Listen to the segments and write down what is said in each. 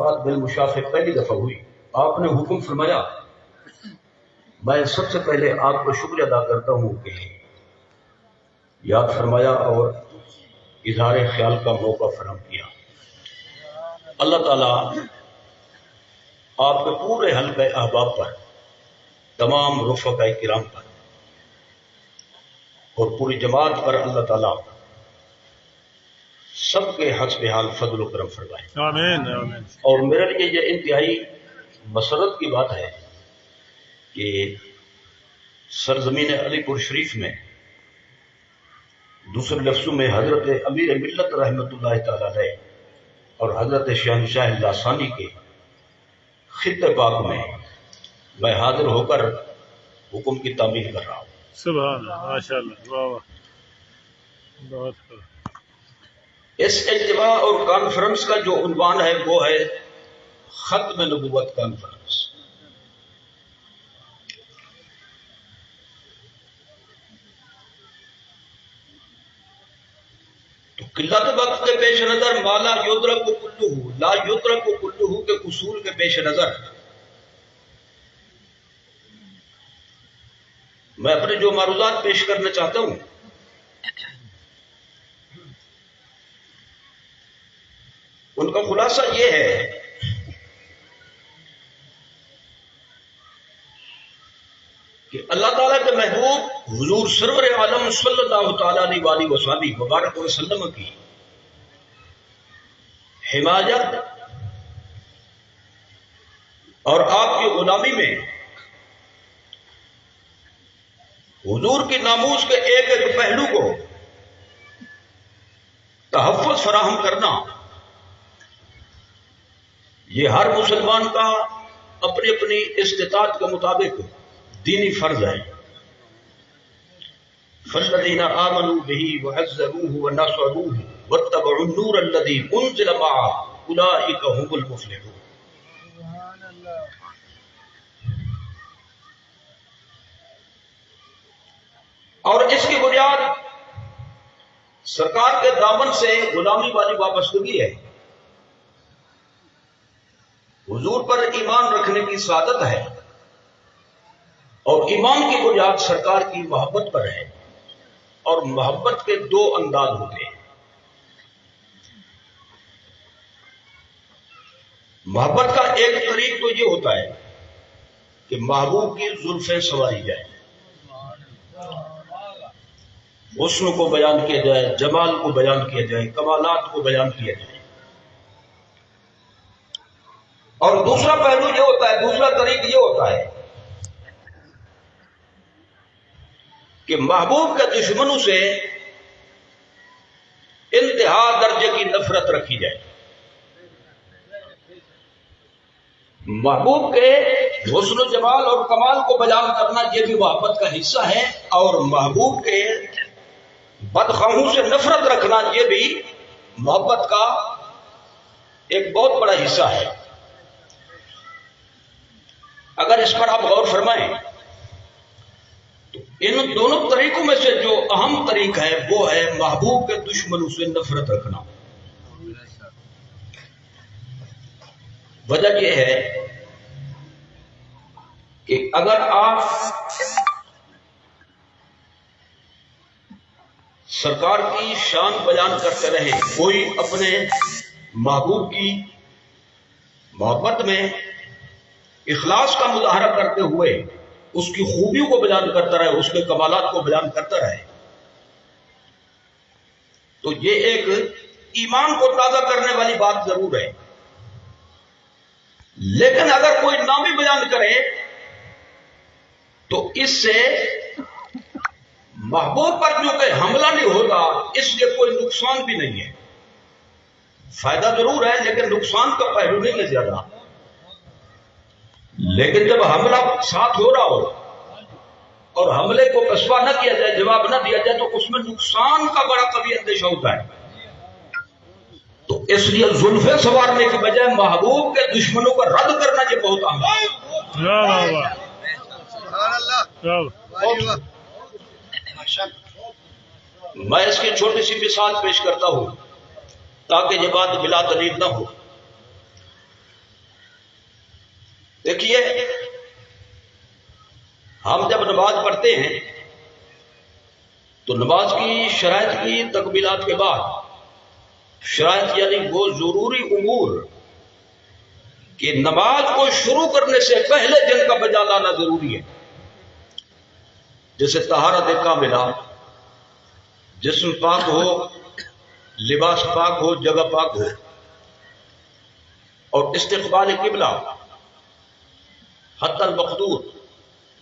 ملاقات بالمشاف پہلی دفعہ ہوئی، آپ نے حکم فرمایا، میں سب سے پہلے آپ کو شکریہ ادا کرتا ہوں کہ یاد فرمایا اور اظہار خیال کا موقع فراہم کیا۔ اللہ تعالیٰ آپ کے پورے حلقہ احباب پر، تمام رفقاء کرام پر اور پوری جماعت پر اللہ تعالیٰ سب کے حسب حال فضل و کرم فرمائے، آمین آمین۔ اور میرے لیے یہ انتہائی مسرت کی بات ہے کہ سرزمین علی پور شریف میں دوسرے لفظوں میں حضرت امیر ملت رحمۃ اللہ تعالی علیہ اور حضرت شہنشاہ لاسانی کے خطے پاک میں میں حاضر ہو کر حکم کی تعمیل کر رہا ہوں۔ سبحان اللہ، ماشاء اللہ، واہ واہ، بہت خوب۔ اس اجتماع اور کانفرنس کا جو عنوان ہے وہ ہے ختم نبوت کانفرنس۔ تو قلت وقت کے پیش نظر مالا یدرک کلہ لا یدرک کلہ کے اصول کے پیش نظر میں اپنے جو معروضات پیش کرنا چاہتا ہوں ان کا خلاصہ یہ ہے کہ اللہ تعالیٰ کے محبوب حضور سرور عالم صلی اللہ تعالیٰ علیہ وآلہ وسلم مبارک وسلم کی حمایت اور آپ کی غلامی میں حضور کی ناموس کے ایک ایک پہلو کو تحفظ فراہم کرنا، یہ ہر مسلمان کا اپنی اپنی استطاعت کے مطابق دینی فرض ہے۔ فالذین آمنوا بہ وعزروہ ونصروہ واتبعوا النور الذی انزل معہ اولئک هم المفلحون۔ اور اس کی بنیاد سرکار کے دامن سے غلامی والی وابستگی ہے، حضور پر ایمان رکھنے کی سعادت ہے، اور ایمان کی بنیاد سرکار کی محبت پر ہے، اور محبت کے دو انداز ہوتے ہیں۔ محبت کا ایک طریق تو یہ ہوتا ہے کہ محبوب کی زلفیں سنواری جائیں، حسن کو بیان کیا جائے، جمال کو بیان کیا جائے، کمالات کو بیان کیا جائے۔ اور دوسرا پہلو یہ ہوتا ہے، دوسرا طریق یہ ہوتا ہے کہ محبوب کے دشمنوں سے انتہا درجے کی نفرت رکھی جائے۔ محبوب کے حسن و جمال اور کمال کو بیان کرنا یہ بھی محبت کا حصہ ہے، اور محبوب کے بدخواہوں سے نفرت رکھنا یہ بھی محبت کا ایک بہت بڑا حصہ ہے۔ اگر اس پر آپ غور فرمائیں تو ان دونوں طریقوں میں سے جو اہم طریق ہے وہ ہے محبوب کے دشمنوں سے نفرت رکھنا۔ وجہ یہ ہے کہ اگر آپ سرکار کی شان بیان کرتے رہے، کوئی اپنے محبوب کی محبت میں اخلاص کا مظاہرہ کرتے ہوئے اس کی خوبیوں کو بیان کرتا رہے، اس کے کمالات کو بیان کرتا رہے، تو یہ ایک ایمان کو تازہ کرنے والی بات ضرور ہے۔ لیکن اگر کوئی نامی بیان کرے تو اس سے محبوب پر کیونکہ حملہ نہیں ہوگا، اس لیے کوئی نقصان بھی نہیں ہے۔ فائدہ ضرور ہے لیکن نقصان کا پہلو نہیں ہے زیادہ۔ لیکن جب حملہ ساتھ ہو رہا ہو اور حملے کو پسپا نہ کیا جائے، جواب نہ دیا جائے، تو اس میں نقصان کا بڑا قوی اندیشہ ہوتا ہے۔ تو اس لیے زلفیں سنوارنے کی بجائے محبوب کے دشمنوں کو رد کرنا یہ بہت اہم ہے۔ میں اس کی چھوٹی سی مثال پیش کرتا ہوں تاکہ یہ بات بلا دلیل نہ ہو۔ دیکھیے ہم جب نماز پڑھتے ہیں تو نماز کی شرائط کی تکمیلات کے بعد شرائط یعنی وہ ضروری امور کہ نماز کو شروع کرنے سے پہلے جن کا بجا لانا ضروری ہے، جیسے طہارت کاملہ، جسم پاک ہو، لباس پاک ہو، جگہ پاک ہو، اور استقبال قبلہ حتی المقدور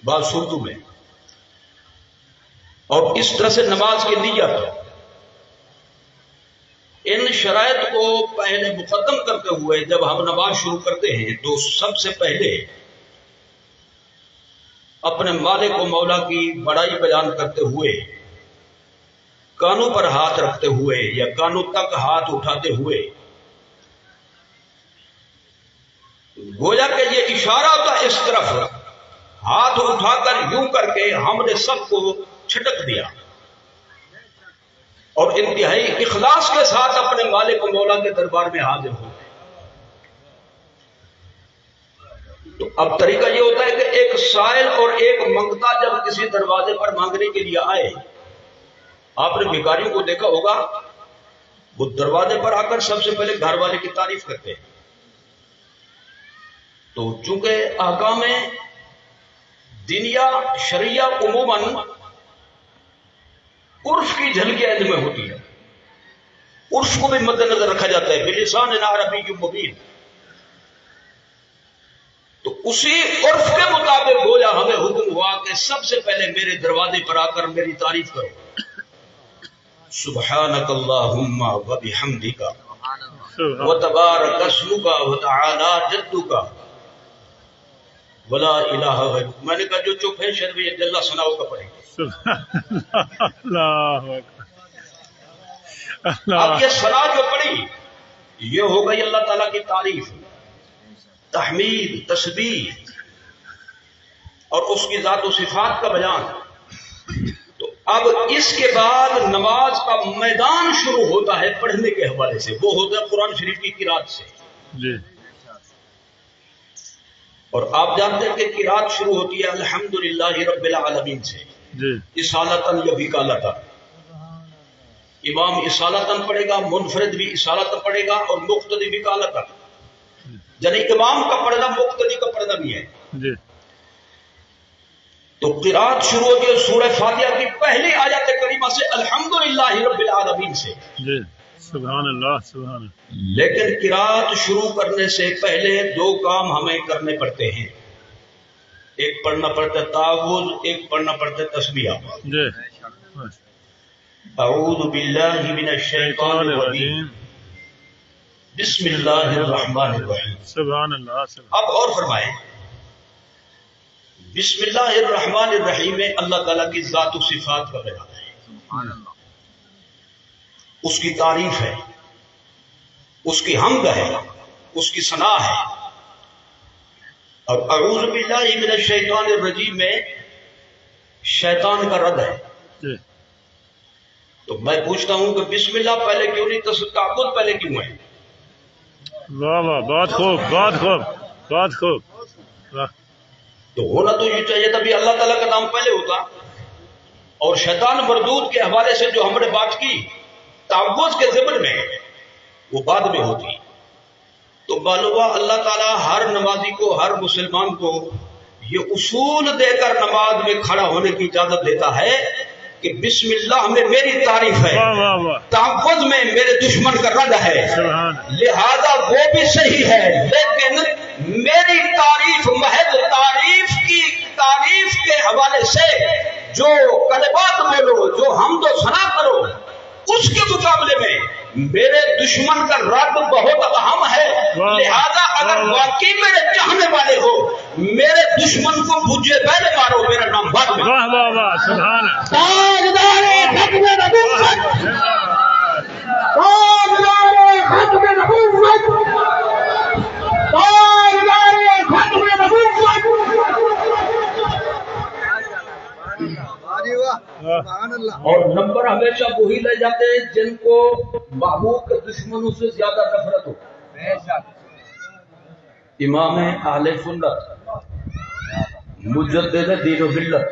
بعض صورتوں میں، اور اس طرح سے نماز کی نیت، ان شرائط کو پہلے مقدم کرتے ہوئے جب ہم نماز شروع کرتے ہیں تو سب سے پہلے اپنے مالک و مولا کی بڑائی بیان کرتے ہوئے، کانوں پر ہاتھ رکھتے ہوئے یا کانوں تک ہاتھ اٹھاتے ہوئے، گویا کہ یہ اشارہ ہوتا اس طرف، ہاتھ اٹھا کر یوں کر کے ہم نے سب کو چھٹک دیا اور انتہائی اخلاص کے ساتھ اپنے مالک و مولا کے دربار میں حاضر ہو گئے۔ تو اب طریقہ یہ ہوتا ہے کہ ایک سائل اور ایک منگتا جب کسی دروازے پر مانگنے کے لیے آئے، آپ نے بھکاریوں کو دیکھا ہوگا، وہ دروازے پر آ کر سب سے پہلے گھر والے کی تعریف کرتے ہیں۔ تو چونکہ احکام دینیا شریعہ عموماً عرف کی جھلکیاں ان میں ہوتی ہے، عرف کو بھی مد نظر رکھا جاتا ہے، بلسان عربی مبین، تو اسی عرف کے مطابق گویا ہمیں حکم ہوا کہ سب سے پہلے میرے دروازے پر آ کر میری تعریف کرو، سبحانک اللہم و بحمدک و تبارک اسمک و تعالی جدک ولا الہ غیرک۔ میں نے کہا جو چپ ہے شاید بھی جل ثناؤ کا پڑھیں گے۔ اللہ اب یہ ثنا جو پڑھی یہ ہو گئی اللہ تعالیٰ کی تعریف، تحمید، تسبیح اور اس کی ذات و صفات کا بیان۔ تو اب اس کے بعد نماز کا میدان شروع ہوتا ہے پڑھنے کے حوالے سے، وہ ہوتا ہے قرآن شریف کی قرات سے جی، اور آپ جانتے ہیں کہ قرات شروع ہوتی ہے الحمدللہ رب العالمین سے، جی، اصالتاً یا وکالتاً۔ امام اصالتاً پڑھے گا، منفرد بھی اصالتاً پڑھے گا، اور مقتدی وکالتاً، یعنی امام کا پڑھنا مقتدی کا پڑھنا بھی ہے۔ جی، تو قرات شروع ہوتی ہے سورہ فاتحہ کی پہلی آیت کریمہ سے، الحمدللہ رب العالمین سے۔ جی، سبحان اللہ، سبحان اللہ۔ لیکن قرات شروع کرنے سے پہلے دو کام ہمیں کرنے پڑتے ہیں، ایک پڑھنا پڑتا ہے تعوذ، ایک پڑھنا پڑتا ہے تسبیح۔ جی، اعوذ باللہ من الشیطان الرجیم، بسم اللہ الرحمن الرحیم۔ سبحان اللہ، اب اور فرمائیں، بسم اللہ الرحمن الرحیم میں اللہ تعالیٰ کی ذات و صفات کا بیان ہے، اس کی تعریف ہے، اس کی حمد ہے، اس کی ثنا ہے۔ اور اعوذ باللہ من الشیطان الرجیم میں شیطان کا رد ہے۔ جی، تو میں پوچھتا ہوں کہ بسم اللہ پہلے کیوں نہیں، تعوذ پہلے کیوں ہے؟ واہ واہ، بہت خوب، بہت خوب، بہت خوب، واہ، تو ہونا تو یہ چاہیے تھا بھی اللہ تعالیٰ کا نام پہلے ہوتا، اور شیطان مردود کے حوالے سے جو ہم نے بات کی تعوذ کے ضمن میں وہ بعد میں ہوتی۔ تو معلوم ہوا اللہ تعالیٰ ہر نمازی کو، ہر مسلمان کو یہ اصول دے کر نماز میں کھڑا ہونے کی اجازت دیتا ہے کہ بسم اللہ میں میری تعریف ہے، واہ واہ واہ، تعوذ میں میرے دشمن کا رد ہے، سبحان، لہذا وہ بھی صحیح ہے، لیکن میری تعریف محض تعریف کے حوالے سے جو کلمات بولو، جو حمد و ثنا کرو، اس کے مقابلے میں میرے دشمن کا رد بہت اہم ہے، لہذا اگر واقعی میرے چاہنے والے ہو میرے دشمن کو بھجے پہلے مارو، میرا نام بعد میں۔ واہ واہ واہ، سبحان، تاجدار ختم نبوت، تاجدار ختم نبوت، تاجدار ختم نبوت۔ اور نمبر ہمیشہ وہی لے جاتے ہیں جن کو محبوب کے دشمنوں سے زیادہ نفرت ہو۔ امام اہل سنت مجدد دین و ملت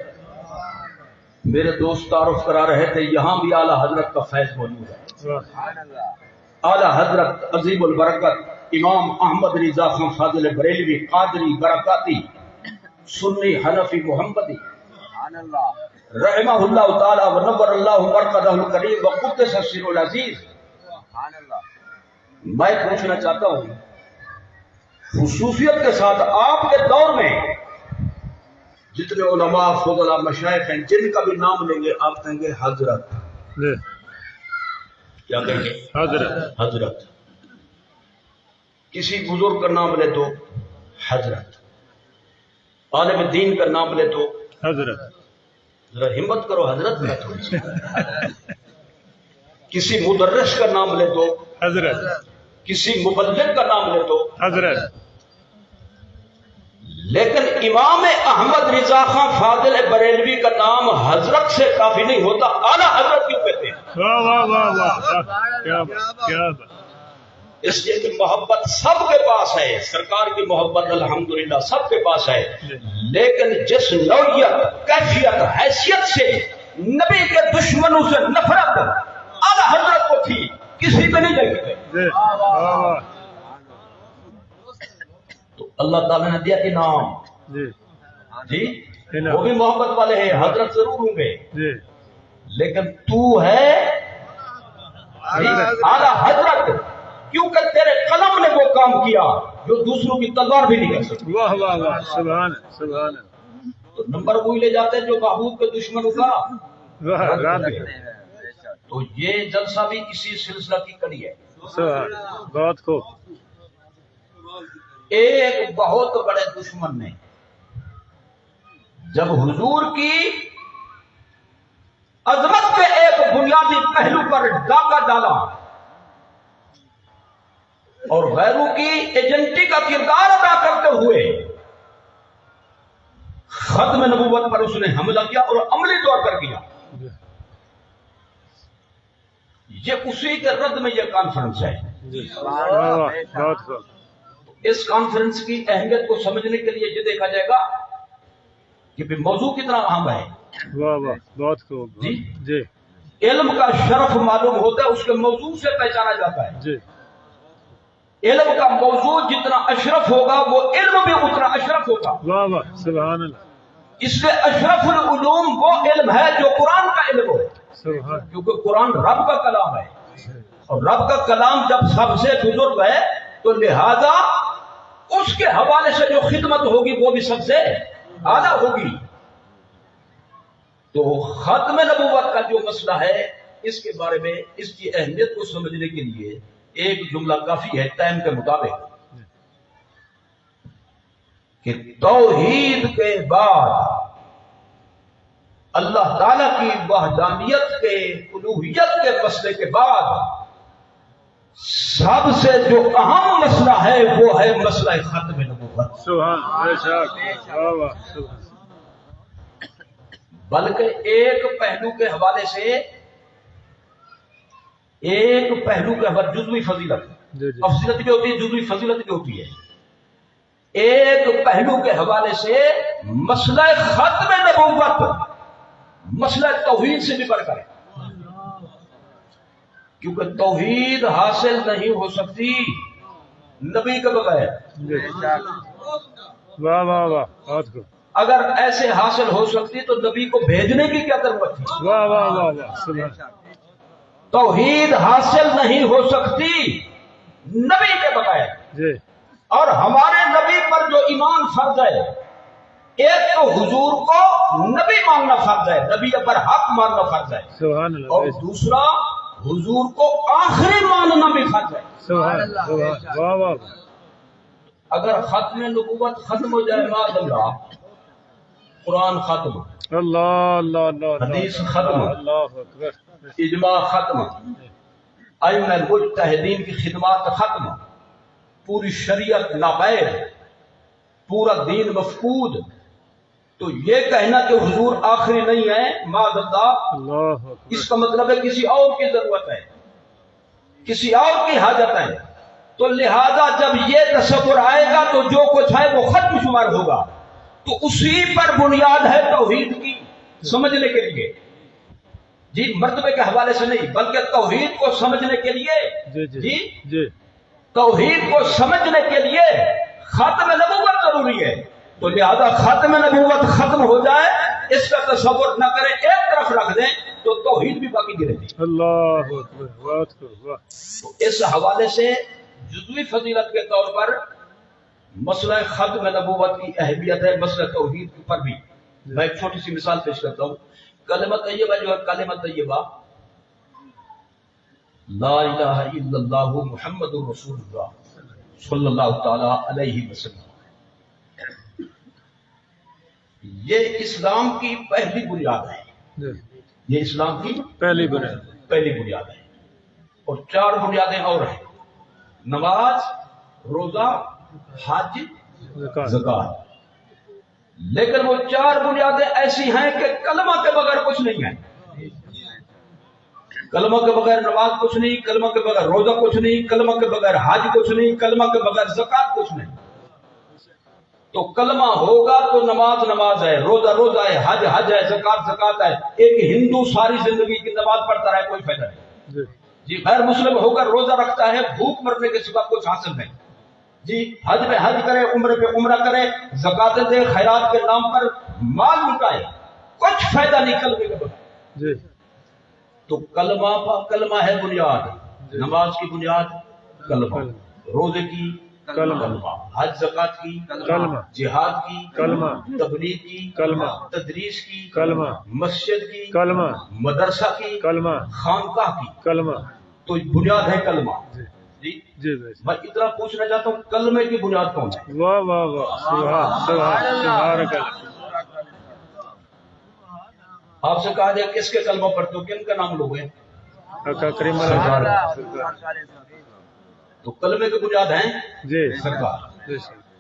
میرے دوست تعارف کرا رہے تھے، یہاں بھی اعلیٰ حضرت کا فیض موجود ہے۔ اعلیٰ حضرت عظیم البرکت امام احمد رضا خان فاضل بریلوی قادری برکاتی سنی حنفی محمدی رحمہ اللہ تعالی و نور اللہ مرقدہ الکریم و قدس سر العزیز، میں پوچھنا چاہتا ہوں خصوصیت کے ساتھ آپ کے دور میں جتنے علماء فضلاء مشائخ ہیں جن کا بھی نام لیں گے آپ کہیں گے حضرت، کیا کہیں گے؟ حضرت۔ حضرت کسی بزرگ کا نام لے تو حضرت، عالم دین کا نام لے تو حضرت۔ ذرا ہمت کرو حضرت میں تھوڑی سی۔ کسی مدرس کا نام لے تو حضرت۔ کسی مبلغ کا نام لے تو حضرت۔ لیکن امام احمد رضا خان فاضل بریلوی کا نام حضرت سے کافی نہیں ہوتا، اعلیٰ حضرت کیوں کہتے ہیں؟ واہ واہ واہ واہ، کیا بات، کیا بات۔ اس لیے کہ محبت سب کے پاس ہے، سرکار کی محبت الحمدللہ سب کے پاس ہے، لیکن جس نوعیت کیفیت حیثیت سے نبی کے دشمنوں سے نفرت اعلیٰ حضرت کو تھی کسی پہ نہیں لگی۔ تو اللہ تعالیٰ نے دیا انعام، جی وہ بھی محبت والے ہیں، حضرت ضرور ہوں گے، لیکن تو ہے اعلیٰ حضرت کیونکہ تیرے قلم نے وہ کام کیا جو دوسروں کی تلوار بھی نہیں کر سکتی۔ واہ واہ واہ، سبحان سبحان۔ تو نمبر وہی لے جاتے ہیں جو محبوب کے دشمنوں کا۔ تو یہ جلسہ بھی اسی سلسلہ کی کڑی ہے۔ بہت خوب۔ ایک بہت بڑے دشمن نے جب حضور کی عظمت کے ایک بنیادی پہلو پر ڈاکہ ڈالا اور غیروں کی ایجنٹی کا کردار ادا کرتے ہوئے ختم نبوت پر اس نے حملہ کیا اور عملی طور پر کیا، یہ اسی کے رد میں یہ کانفرنس ہے۔ اس کانفرنس کی اہمیت کو سمجھنے کے لیے یہ دیکھا جائے گا کہ موضوع کتنا اہم ہے۔ واہ واہ، بہت خوب جی جی۔ علم کا شرف معلوم ہوتا ہے اس کے موضوع سے پہچانا جاتا ہے۔ جی علم کا موضوع جتنا اشرف ہوگا وہ علم بھی اتنا اشرف ہوگا۔ واہ واہ، سبحان اللہ۔ اس لیے اشرف العلوم وہ علم ہے جو قرآن کا علم ہو، سبحان، کیونکہ قرآن رب کا کلام ہے، اور رب کا کلام جب سب سے بزرگ ہے تو لہذا اس کے حوالے سے جو خدمت ہوگی وہ بھی سب سے اعلیٰ ہوگی۔ تو ختم نبوت کا جو مسئلہ ہے اس کے بارے میں اس کی اہمیت کو سمجھنے کے لیے ایک جملہ کافی ہے ٹائم کے مطابق کہ توحید کے بعد اللہ تعالی کی وحدانیت کے الوہیت کے مسئلے کے بعد سب سے جو اہم مسئلہ ہے وہ ہے مسئلہ ختم نبوت۔ سبحان، بے شک، واہ واہ، سبحان۔ بلکہ ایک پہلو کے حوالے سے جزوی فضیلت، افضیلت بھی ہوتی ہے، جزوی فضیلت بھی ہوتی ہے۔ ایک پہلو کے حوالے سے مسئلہ ختم نبوت مسئلہ توحید سے بھی بڑھ کر ہے، کیونکہ توحید حاصل نہیں ہو سکتی نبی کے بغیر۔ واہ واہ واہ، بہت خوب۔ اگر ایسے حاصل ہو سکتی تو نبی کو بھیجنے کی کیا ضرورت تھی؟ واہ واہ واہ واہ، سبحان۔ توحید حاصل نہیں ہو سکتی نبی کے بغیر، جی۔ اور ہمارے نبی پر جو ایمان فرض ہے، ایک تو حضور کو نبی ماننا فرض ہے، نبی پر حق ماننا فرض ہے، سبحان اللہ، اور دوسرا حضور کو آخری ماننا بھی فرض ہے۔ سبحان اللہ، واہ واہ۔ اگر ختم نبوت ختم ہو جائے معاذ اللہ، قرآن ختم، اللہ اللہ اللہ، حدیث ختم، اللہ اکبر، اجماع ختم، ائمہ المجتہدین کی خدمات ختم، پوری شریعت ناپید، پورا دین مفقود، تو یہ کہنا کہ حضور آخری نہیں ہے معاذ اللہ، اللہ اکبر۔ اس کا مطلب ہے کسی اور کی ضرورت ہے، کسی اور کی حاجت ہے، تو لہذا جب یہ تصور آئے گا تو جو کچھ ہے وہ ختم شمار ہوگا. تو اسی پر بنیاد ہے توحید کی سمجھنے کے لیے. جی مرتبے کے حوالے سے نہیں بلکہ توحید کو سمجھنے کے لیے. جی توحید کو سمجھنے کے لیے ختم نبوت ضروری ہے. تو لہذا ختم نبوت ختم ہو جائے اس کا تصور نہ کریں, ایک طرف رکھ دیں تو توحید بھی باقی گرے گی. اللہ اکبر. واہ. تو اس حوالے سے جزوی فضیلت کے طور پر مسئلہ ختم نبوت کی اہمیت ہے. مسئلہ توحید پر بھی میں ایک چھوٹی سی مثال پیش کرتا ہوں. کلمہ طیبہ جو ہے, کلمہ طیبہ لا الہ الا اللہ محمد رسول اللہ صلی اللہ تعالی علیہ وسلم, یہ اسلام کی پہلی بنیاد ہے. یہ اسلام کی پہلی بنیاد ہے. اور 4 بنیادیں اور ہیں, نماز, روزہ, حج, زکات. لیکن وہ 4 بنیادیں ایسی ہیں کہ کلمہ کے بغیر کچھ نہیں ہے. کلمہ کے بغیر نماز کچھ نہیں, کلمہ کے بغیر روزہ کچھ نہیں, کلمہ کے بغیر حج کچھ نہیں, کلمہ کے بغیر زکات کچھ نہیں. تو کلمہ ہوگا تو نماز ہے, روزہ ہے, حج ہے, زکات ہے. ایک ہندو ساری زندگی کی نماز پڑھتا رہے کوئی فائدہ نہیں. جی غیر مسلم ہو کر روزہ رکھتا ہے, بھوک مرنے کے سوا کچھ حاصل نہیں. جی حج پہ حج کرے, عمرے پہ عمرہ کرے, زکاتیں دے, خیرات کے نام پر مال لٹائے, کچھ فائدہ نہیں کلمے کے بغیر. تو کلمہ ہے بنیاد. نماز کی بنیاد کلمہ, روزے کی کلمہ, حج زکات کی کلمہ, جہاد کی کلمہ, تبلیغ کی کلمہ, تدریس کی کلمہ, مسجد کی کلمہ, مدرسہ کی کلمہ, خانقاہ کی. کلمہ. تو بنیاد ہے کلمہ. جی میں اتنا پوچھنا چاہتا ہوں, کلمے کی بنیاد کون ہے؟ واہ. سبحان آپ سے کہا جائے کس کے کلمہ پڑھتے ہو, کن کا نام لوگے؟ کریم تو کلمے کی بنیاد ہیں جی سرکار.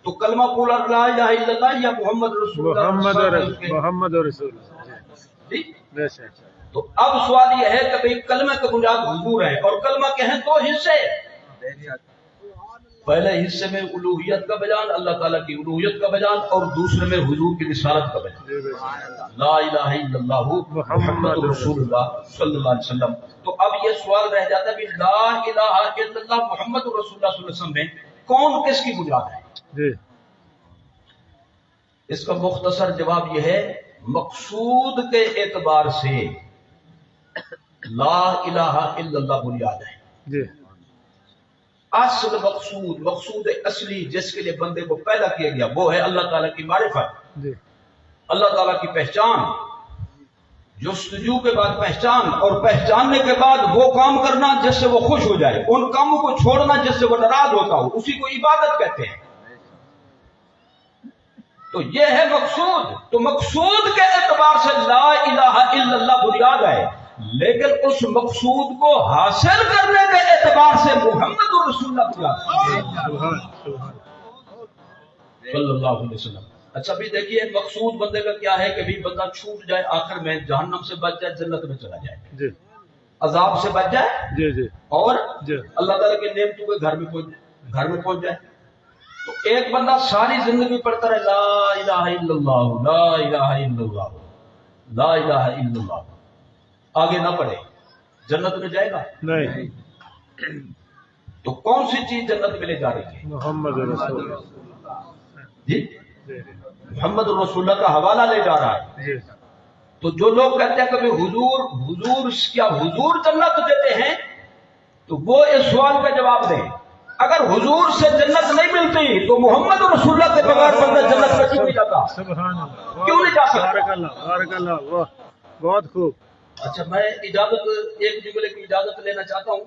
تو کلمہ پورا لا الہ الا اللہ یا محمد رسول اللہ محمد رسول. جی تو اب سوال یہ ہے کہ بھئی کلمہ کی بنیاد حضور ہے, اور کلمہ کے ہیں 2 حصے. پہلے حصے میں الوہیت کا بیان, اللہ تعالیٰ کی الوہیت کا بیان, اور دوسرے میں حضور کی رسالت کا بیان. لا الہ الا اللہ محمد رسول اللہ صلی اللہ علیہ وسلم. تو اب یہ سوال رہ جاتا ہے کہ لا الہ الا اللہ محمد رسول اللہ صلی اللہ علیہ وسلم میں کون کس کی بنیاد ہے؟ اس کا مختصر جواب یہ ہے, مقصود کے اعتبار سے لا الہ الا اللہ بنیاد ہے. اصل مقصود اصلی جس کے لیے بندے کو پیدا کیا گیا وہ ہے اللہ تعالیٰ کی معرفت, اللہ تعالیٰ کی پہچان, جستجو کے بعد پہچان, اور پہچاننے کے بعد وہ کام کرنا جس سے وہ خوش ہو جائے, ان کاموں کو چھوڑنا جس سے وہ ناراض ہوتا ہو, اسی کو عبادت کہتے ہیں. تو یہ ہے مقصود. تو مقصود کے اعتبار سے لا الہ الا اللہ بنیاد ہے, لیکن اس مقصود کو حاصل کرنے کے اعتبار سے محمد رسول اللہ صلی اللہ علیہ وسلم. اچھا بھی دیکھیے, مقصود بندے کا کیا ہے کہ بھی بندہ چھوٹ جائے, آخر میں جہنم سے بچ جائے, جنت میں چلا جائے, عذاب سے بچ جائے, اور اللہ تعالیٰ کی نعمتوں کے گھر میں پہنچ جائے. تو ایک بندہ ساری زندگی پڑھتا رہے لا الہ الا اللہ, لا الہ الا اللہ, لا الہ الا اللہ, آگے نہ پڑھے, جنت میں جائے گا نہیں. تو کون سی چیز جنت میں لے جا رہی ہے؟ محمد رسول. جی محمد رسول اللہ کا حوالہ لے جا رہا ہے. تو جو لوگ کہتے ہیں کہ حضور کیا حضور جنت دیتے ہیں, تو وہ اس سوال کا جواب دیں. اگر حضور سے جنت نہیں ملتی تو محمد رسول اللہ کے بغیر بندہ جنت میں کیوں نہیں جاتا؟ سبحان اللہ, کیوں نہیں جا سکتا؟ بارک اللہ, واہ, بہت خوب. اچھا میں ایک جملے کی اجازت لینا چاہتا ہوں.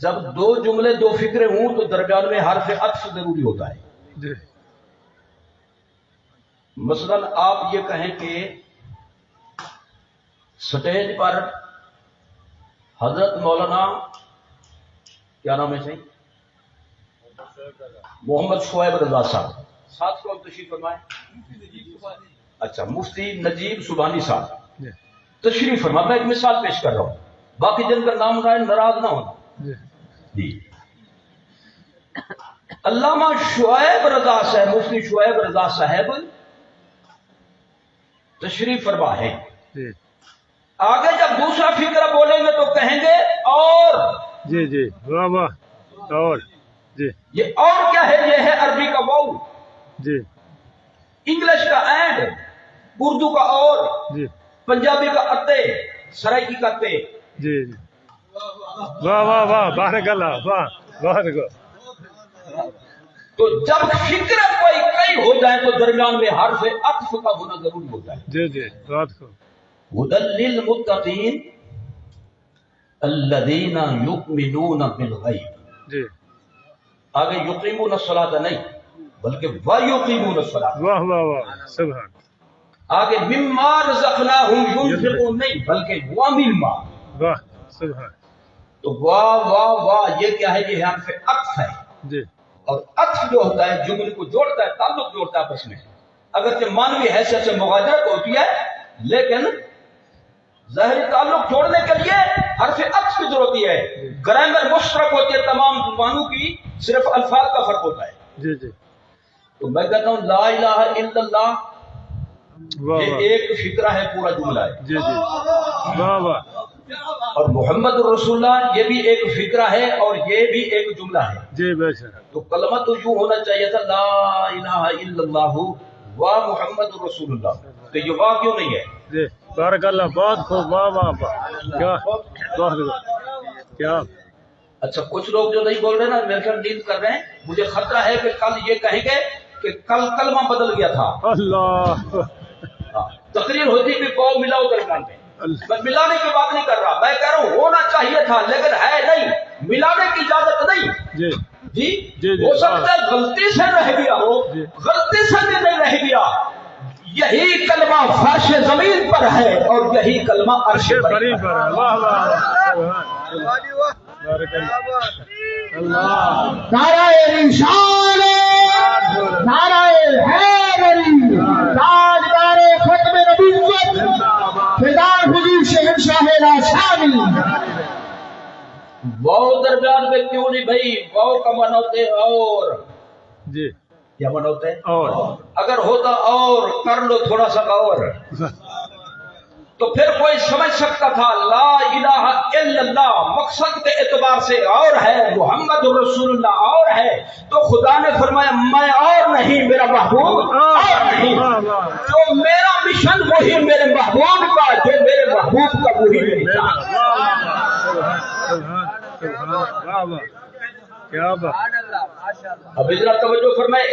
جب 2 جملے 2 فکرے ہوں تو درمیان میں حرف عطف ضروری ہوتا ہے. مثلا آپ یہ کہیں کہ سٹیج پر حضرت مولانا کیا نام ہے صحیح, محمد شعیب رضا صاحب, ساتھ کون تشریف فرمائے؟ اچھا مفتی نجیب سبحانی صاحب تشریف فرما. میں ایک مثال پیش کر رہا ہوں, باقی جن کا نام رہا ہے ناراض نہ ہونا. جی علامہ شعیب رضا صاحب، مفتی شعیب رضا صاحب تشریف فرما ہے. جی آگے جب دوسرا فقرہ بولیں گے تو کہیں گے اور. جی جی واہ واہ اور جی یہ اور کیا ہے؟ یہ ہے عربی کا واو، جی انگلش کا اینڈ، اردو کا اور، جی پنجابی کا اتے، سرائکی کا تے. جی جی واہ واہ واہ بارک اللہ واہ بارک اللہ. تو جب فکر کوئی کئی ہو جائے تو درمیان میں حرف عطف کا ہونا ضروری ہوتا ہے. جی جی بات کو ہدی للمتقین الذین یؤمنون بالغیب. جی آگے یقیمون الصلاۃ نہیں بلکہ ویقیمون الصلاۃ. واہ واہ واہ سبحان. آگے مما رزقناہم ينفقون نہیں بلکہ ومما. واہ سبحان. تو واہ واہ واہ یہ کیا ہے؟ یہ حرف عطف ہے. جی اور عطف جو ہوتا ہے جملے کو جوڑتا ہے، تعلق جوڑتا ہے آپس میں. اگرچہ مانوی حیثیت سے مغادرت ہوتی ہے لیکن ظاہری تعلق جوڑنے کے لیے حرف عطف کی ضرورت ہے. گرامر مشترک ہوتی ہے تمام زبانوں کی، صرف الفاظ کا فرق ہوتا ہے. جی جی تو میں کہتا ہوں لا الہ الا اللہ واہ یہ واہ. ایک فقرہ ہے، پورا جملہ ہے. جی جی واہ واہ. اور محمد رسول اللہ یہ بھی ایک فقرہ ہے اور یہ بھی ایک جملہ ہے. جی بے شک. تو کلمہ تو یوں ہونا چاہیے تھا لا الہ الا اللہ و محمد رسول اللہ. تو یہ واہ کیوں نہیں ہے؟ جی بارک اللہ بہت خوب واہ واہ واہ. کیا بہت کیا. اچھا کچھ لوگ جو نہیں بول رہے نا میرے خیال نیند کر رہے ہیں. مجھے خطرہ ہے کہ کل یہ کہیں گے کہ کل کلمہ بدل گیا تھا. اللہ تقریر ہوتی کہ قوم ملاؤ درمیان میں. اللہ. میں ملانے کی بات نہیں کر رہا، میں کہہ رہا ہوں ہونا چاہیے تھا لیکن ہے نہیں. ملانے کی اجازت نہیں. جی جی جی جی. ہو سکتا ہے غلطی سے رہ گیا ہو، جی. غلطی سے بھی نہیں رہ گیا. یہی کلمہ فرش زمین پر ہے اور یہی کلمہ عرش پر بری ہے. پر واہ واہ واہ. بارک اللہ. اللہ نعرہ رسالت، نعرہ حیدری، تاجدار ختم نبوت، فدا حضور شہنشاہ لاشانی. واو درمیان میں کیوں نہیں بھائی؟ واو کا معنی ہوتے اور. جی کیا معنی ہوتا ہے؟ اور اگر ہوتا اور کر لو تھوڑا سا اور تو پھر کوئی سمجھ سکتا تھا لا الہ الا اللہ مقصد کے اعتبار سے اور ہے، محمد رسول اللہ اور ہے. تو خدا نے فرمایا میں اور نہیں، میرا محبوب اور نہیں. جو میرا مشن وہی میرے محبوب کا، جو میرے محبوب کا وہی میرے کا. واہ واہ کیا بات. اب ذرا توجہ فرمائے،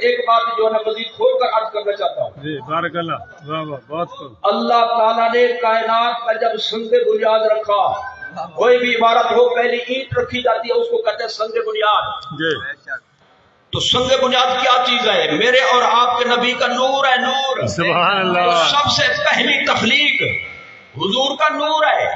ایک بات جو ہے نا مزید کھول کر عرض کرنا چاہتا ہوں. جی بارک اللہ واہ واہ بہت خوب. اللہ تعالیٰ نے کائنات کا جب سنگ بنیاد رکھا، کوئی بھی عمارت ہو پہلی اینٹ رکھی جاتی ہے اس کو کہتے ہیں سنگ بنیاد. جی تو سنگ بنیاد کیا چیز ہے؟ میرے اور آپ کے نبی کا نور ہے. نور سبحان تو اللہ. سب سے پہلی تخلیق حضور کا نور ہے.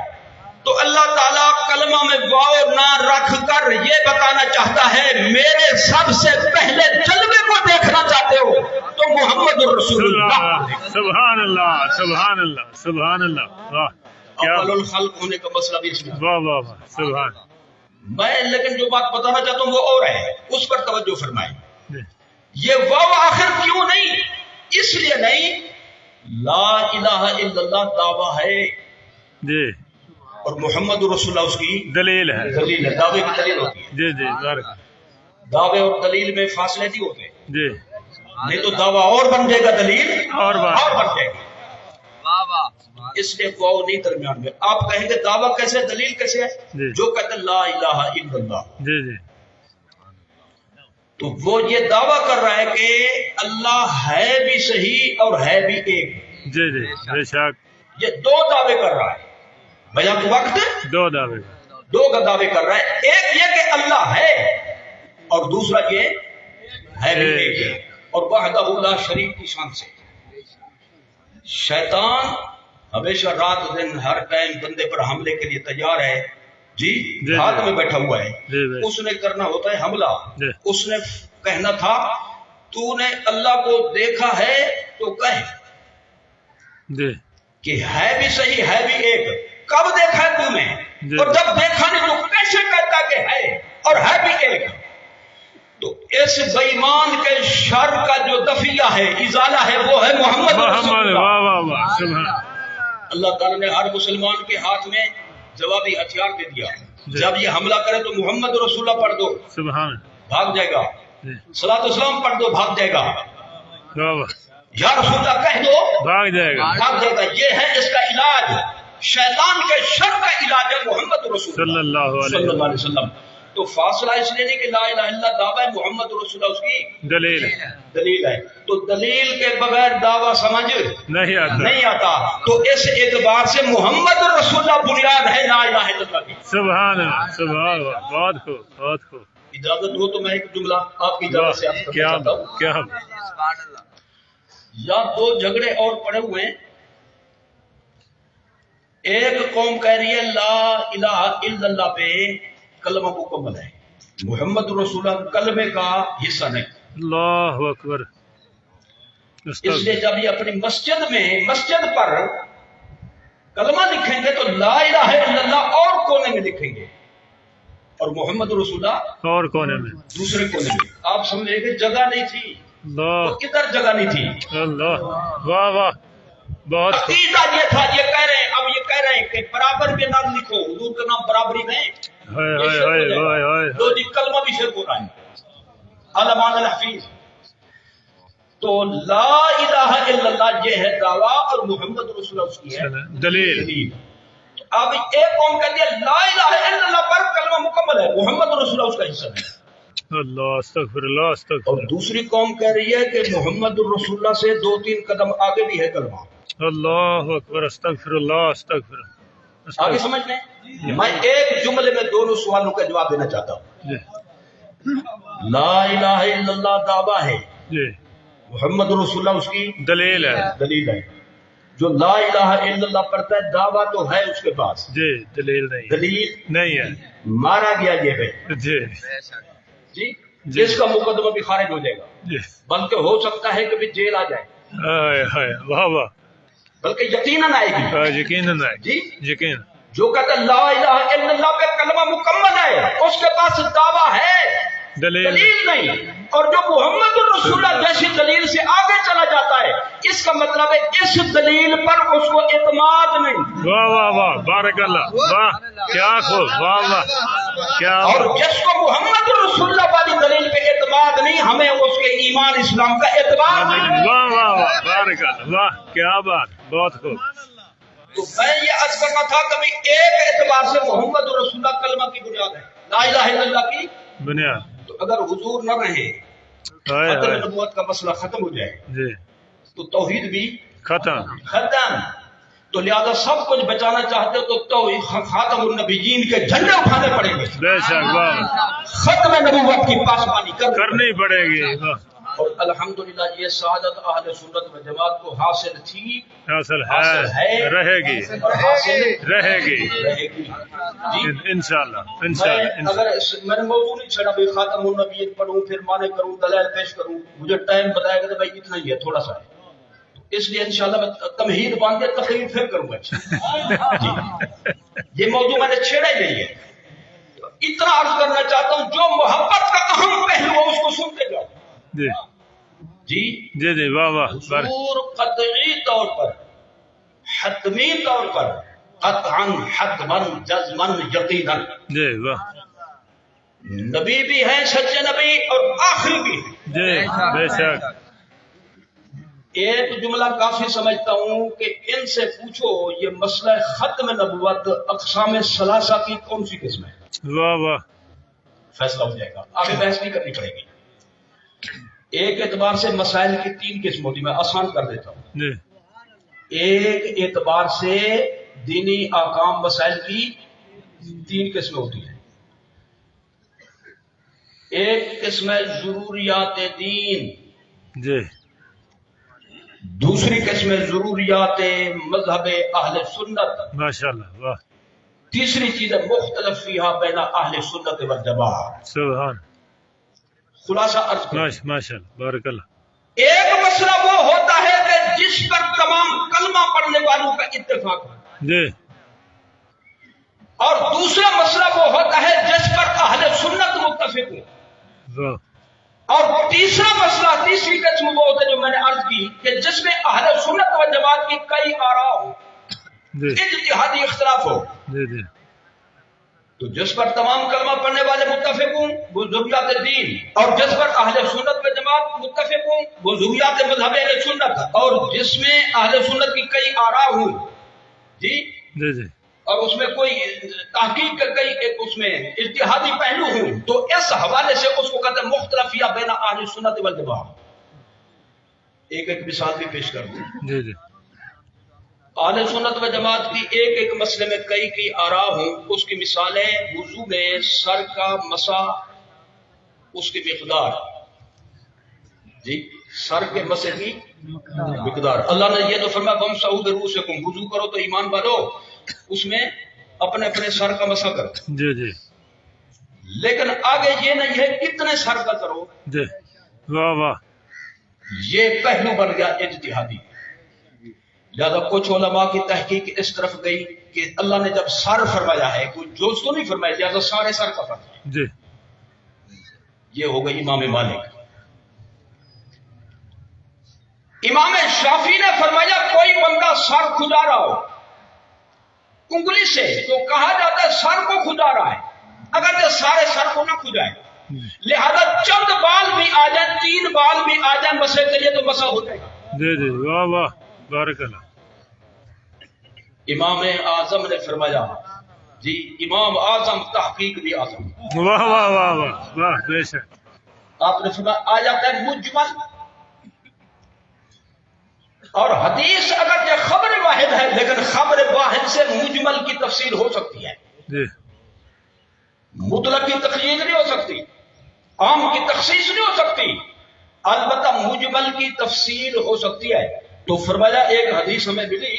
تو اللہ تعالیٰ کلمہ میں واو نہ رکھ کر یہ بتانا چاہتا ہے میرے سب سے پہلے جلوے کو دیکھنا چاہتے ہو تو محمد رسول اللہ. سبحان اللہ سبحان اللہ سبحان اللہ. واہ کیا اول الخلق ہونے کا مسئلہ بھی اس میں. واہ واہ واہ سبحان. میں لیکن جو بات بتانا چاہتا ہوں وہ اور ہے، اس پر توجہ فرمائیں. جی یہ واو آخر کیوں نہیں؟ اس لیے نہیں، لا الہ الا اللہ دعویٰ ہے جی اور محمد رسول اللہ اس کی دلیل ہے. دلیل ہے. دعوے کی دلیل ہوتی ہے. جی جی بارک. دعوے اور دلیل میں فاصلے نہیں ہوتے. جی نہیں تو دعویٰ اور بن جائے گا، دلیل اور بات. اور بن جائے گا. اس لیے واو نہیں درمیان میں. آپ کہیں گے دعویٰ کیسے، دلیل کیسے ہے؟ جی. جو کہتے ہیں لا الہ الا اللہ جی جی تو وہ یہ دعویٰ کر رہا ہے کہ اللہ ہے بھی صحیح اور ہے بھی ایک. جی جی بے شک. یہ دو دعوے کر رہا ہے. بیان وقت دو دعوے. دو کا دعوے کر رہا ہے. ایک یہ کہ اللہ ہے اور دوسرا یہ ہے بھی ایک ہے. اور وحدہ لا شریک کی شان سے. شیطان ہمیشہ رات دن ہر ٹائم بندے پر حملے کے لیے تیار ہے. جی ہاتھ میں بیٹھا ہوا ہے. اس نے کرنا ہوتا ہے حملہ. اس نے کہنا تھا تو نے اللہ کو دیکھا ہے تو کہے کہ ہے بھی صحیح ہے بھی ایک. کب دیکھا ہے تو نے؟ اور جب دیکھا نہیں تو کیسے کہتا کہ ہے اور ہے بھی ایک؟ اس بےمان کے شر کا جو دفیہ ہے، ازالہ ہے، وہ ہے محمد رسول محمد اللہ۔ واہ واہ واہ سبحان اللہ تعالیٰ نے ہر مسلمان کے ہاتھ میں جوابی ہتھیار دے دیا، جب یہ حملہ کرے تو محمد رسول اللہ پڑھ دو، سبحان بھاگ جائے گا، جی صلاۃ والسلام پڑھ دو، بھاگ جائے گا، واہ واہ یا رسول اللہ کہہ دو، بھاگ جائے گا بھاگ جائے گا۔ یہ ہے اس کا علاج، شیطان کے شر کا علاج ہے محمد رسول صلی اللہ علیہ صلی اللہ علیہ وسلم۔ تو فاصلہ اس لیے نہیں کہ لا الہ الا اللہ دعویٰ محمد رسول اللہ اس کی دلیل دلیل ہے، تو دلیل کے بغیر دعویٰ سمجھ نہیں آتا نہیں آتا۔ تو اس اعتبار سے محمد رسول اللہ بنیاد ہے لا الہ الا اللہ کی۔ سبحان اللہ سبحان اللہ بہت خوب بہت خوب اجازت ہو تو میں ایک جملہ آپ کی اجازت سے آپ کو کیا بتاتا ہوں۔ کیا یا دو جھگڑے اور پڑے ہوئے ہیں، ایک قوم کہہ رہی ہے لا الہ الا اللہ پہ کلمہ مکمل ہے، محمد رسول اللہ کلمے کا حصہ نہیں، اللہ اکبر اس لیے جب یہ اپنی مسجد پر کلمہ لکھیں گے تو لا الہ الا اللہ اور کونے میں لکھیں گے اور محمد رسول اللہ اور کونے میں دوسرے کونے میں۔ آپ سمجھے کہ جگہ نہیں تھی، اللہ وہ کدھر جگہ نہیں تھی، اللہ واہ واہ بہت خوب عقیدہ یہ تھا۔ یہ کہہ رہے ہیں، اب یہ کہہ رہے ہیں کہ برابر میں نام لکھو، حضور کا نام برابری میں ہائے ہائے ہائے ہائے ہائے دو جی کلمہ بھی شرک ہو رہا ہے، علمان الحفیظ۔ تو لا الہ الا اللہ یہ ہے دعویٰ اور محمد رسول اللہ اس کی ہے دلیل اب ایک قوم کہتی ہے لا الہ الا اللہ پر کلمہ مکمل ہے، محمد رسول اللہ اس کا حصہ ہے، اللہ استغفر اللہ استغفر اور دوسری قوم کہہ رہی ہے کہ محمد رسول اللہ سے 2-3 قدم آگے بھی ہے کلمہ۔ اللہ اکبر استغفر اللہ استغفر آگے سمجھ لیں، میں ایک جملے میں دونوں سوالوں کا جواب دینا چاہتا ہوں۔ جی لا الہ الا اللہ دعویٰ ہے، جی محمد رسول اللہ اس کی دلیل ہے دلیل ہے۔ جو لا الہ الا اللہ پڑھتا ہے دعویٰ تو ہے اس کے پاس، جی دلیل نہیں دلیل نہیں ہے مارا گیا یہ ہے جی جی، اس کا مقدمہ بھی خارج ہو جائے گا، جی بلکہ ہو سکتا ہے کہ بھی جیل آ جائے، ہائے ہائے واہ واہ بلکہ یقیناً آئے گی یقیناً ہے جی۔ یقین جو کہتا ہے لا الہ الا اللہ پہ کلمہ مکمل ہے، اس کے پاس دعویٰ ہے، دلیل دلیل نہیں، اور جو محمد رسول اللہ جیسی دلیل سے آگے چلا جاتا ہے، اس کا مطلب ہے اس دلیل پر اس کو اعتماد نہیں، واہ واہ واہ بارک اللہ واہ کیا خوب واہ واہ کیا اور جس کو محمد رسول اللہ والی دلیل پہ اعتماد نہیں، ہمیں اس کے ایمان اسلام کا اعتبار نہیں۔ واہ واہ واہ بارک اللہ واہ کیا بات بہت خوب تو میں یہ عرض کرنا تھا کبھی ایک اعتبار سے محمد رسول اللہ کلمہ کی بنیاد ہے، لا الہ الا اللہ کی، بنیاد تو اگر حضور نہ رہے، ہائے ختم ہائے نبوت کا مسئلہ ختم ہو جائے جی تو توحید بھی ختم ختم، تو لہذا سب کچھ بچانا چاہتے ہو تو توحید خاتم النبیین کے جھنڈے اٹھانے پڑیں گے، بے شک واہ ختم نبوت کی پاسبانی کرنی پڑے گی واہ اور الحمدللہ یہ سعادت اہل سنت و جماعت کو حاصل تھی، حاصل حاصل ہے ہے رہے گی اور حاصل رہے گی رہے گی جی۔ انشاءاللہ میں انشاءاللہ اگر میں نے موضوع نہیں چھڑا بھائی خاتم النبیین پڑھوں پھر مانے کروں دلائل پیش کروں، مجھے ٹائم بتائے گا تو بھائی اتنا ہی ہے تھوڑا سا ہے، اس لیے انشاءاللہ میں تمہید باندھ کے تقریر پھر کروں گا جی۔ یہ موضوع میں نے چھیڑا ہی نہیں ہے، اتنا عرض کرنا چاہتا ہوں جو محبت کا اہم پہلو ہے اس کو سنتے جاؤ جی جی۔ جی جی واہ واہ بارک حضور قطعی طور پر، حتمی طور پر، قطعاً حتماً جزماً یقیناً جی واہ نبی بھی ہیں، سچے نبی اور آخری بھی ہیں۔ جی بے شک ایک جملہ کافی سمجھتا ہوں کہ ان سے پوچھو یہ مسئلہ ختم نبوت اقسام ثلاثہ کی کون سی قسم ہے، واہ واہ فیصلہ ہو جائے گا، آگے بحث نہیں کرنی پڑے گی۔ ایک اعتبار سے مسائل کی 3 قسم ہوتی، میں آسان کر دیتا ہوں۔ جی ایک اعتبار سے دینی احکام مسائل کی 3 قسمیں ہوتی ہیں، ایک قسم ہے ضروریات دین، جی دوسری قسم ہے ضروریات مذہب اہل سنت، ماشاءاللہ واہ تیسری چیز ہے مختلف فیہا بین اہل سنت والجماعت۔ سبحان خلاصہ عرض کریں، ماشاءاللہ بارک اللہ ایک مسئلہ وہ ہوتا ہے کہ جس پر تمام کلمہ پڑھنے والوں کا اتفاق ہے، جی اور دوسرا مسئلہ وہ ہوتا ہے جس پر اہل سنت متفق ہو۔ واہ اور تیسرا مسئلہ، تیسری قسم وہ ہوتا ہے جو میں نے عرض کی کہ جس میں اہل سنت و جماعت کی کئی آراء ہو، اجتہادی اختلاف ہو، تو جس پر تمام کلمہ پڑھنے والے متفق ہوں وہ ضروریات دین، اور جس پر اہل سنت و جماعت متفق ہوں وہ ضروریات مذہب اہل سنت، اور جس میں اہل سنت کی کئی آراء ہوں جی اور اس میں کوئی تحقیق کا کئی ایک اس میں اجتہادی پہلو ہوں، تو اس حوالے سے اس کو کہتے ہیں مختلف یا بین اہل سنت والجماعت۔ ایک ایک مثال بھی پیش کر دوں۔ اہل سنت و جماعت کی ایک ایک مسئلے میں کئی آراء ہوں، اس کی مثالیں وضو میں سر کا مسح، اس کی مقدار جی سر کے مسح کی مقدار۔ اللہ نے یہ تو فرمایا وَامْسَحُوا بِرُؤُوسِكُمْ، وضو کرو تو ایمان والو اس میں اپنے اپنے سر کا مسح کرو جی لیکن آگے یہ نہیں ہے کتنے سر کا کرو جی، واہ واہ، یہ پہلو بن گیا اجتہادی۔ لہذا کچھ علماء کی تحقیق اس طرف گئی کہ اللہ نے جب سر فرمایا ہے کوئی جوز تو نہیں فرمایا، لہذا سارے سر کا فرق ہے جی۔ یہ ہو گئی امام مالک۔ امام شافعی نے فرمایا کوئی بندہ سر کھجا رہا ہو انگلی سے تو کہا جاتا ہے سر کو کھجا رہا ہے، اگر سارے سر کو نہ کھجائے، لہذا چند بال بھی آ جائیں، 3 بال بھی آ جائیں مسح کے لیے تو مسح ہو جائے گا جی جی، واہ واہ، بارک اللہ۔ امام اعظم نے فرمایا جی، امام اعظم تحقیق بھی اعظم، واہ واہ واہ واہ واہ، بے شک۔ آپ نے فرمایا آ جاتا ہے مجمل، اور حدیث اگر یہ خبر واحد ہے لیکن خبر واحد سے مجمل کی تفسیر ہو سکتی ہے جی، مطلق کی تخصیص نہیں ہو سکتی، عام کی تخصیص نہیں ہو سکتی، البتہ مجمل کی تفسیر ہو سکتی ہے۔ تو فرمایا ایک حدیث ہمیں ملی،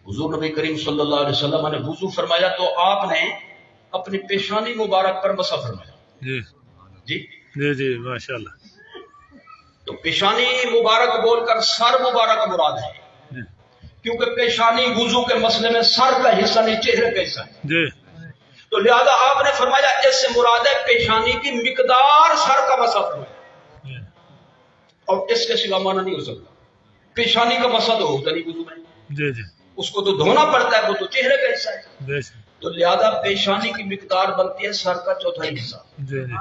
حضور نبی کریم صلی اللہ علیہ وسلم نے وضو فرمایا تو آپ نے اپنی پیشانی مبارک پر مسح فرمایا جی جی جی جی، ماشاء اللہ۔ تو پیشانی مبارک بول کر سر مبارک مراد ہے، کیونکہ پیشانی وضو کے مسئلے میں سر کا حصہ نہیں چہرے کا حصہ ہے جی، تو لہذا آپ نے فرمایا اس سے مراد ہے پیشانی کی مقدار سر کا مسح فرمایا، اور اس کے سوا معنی نہیں ہو سکتا۔ پیشانی کا مسح تو ہوتا نہیں وضو میں جی جی، اس کو تو دھونا پڑتا ہے، وہ تو چہرے کا حصہ ہے، تو لہذا پیشانی کی مقدار بنتی ہے سر کا چوتھائی حصہ جی جی،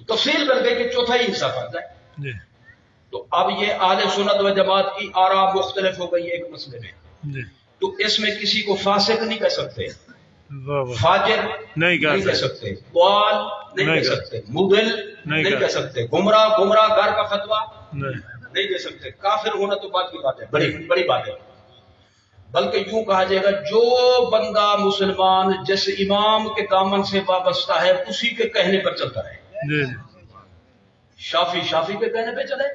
تفصیل بن گئی کہ چوتھائی حصہ فرض ہے جی۔ تو اب یہ اہل سنت و جماعت کی آراء مختلف ہو گئی ایک مسئلے میں جی، تو اس میں کسی کو فاسق نہیں کہہ سکتے، فاجر نہیں کہہ سکتے، ضال نہیں کہہ سکتے، مضل نہیں کہہ سکتے، گمراہ گھر کا فتویٰ نہیں دے سکتے، کافر ہونا تو بات کی بات ہے، بڑی بات ہے۔ بلکہ یوں کہا جائے گا جو بندہ مسلمان جس امام کے دامن سے وابستہ ہے اسی کے کہنے پر چلتا رہے جی، شافی کے کہنے پہ چلے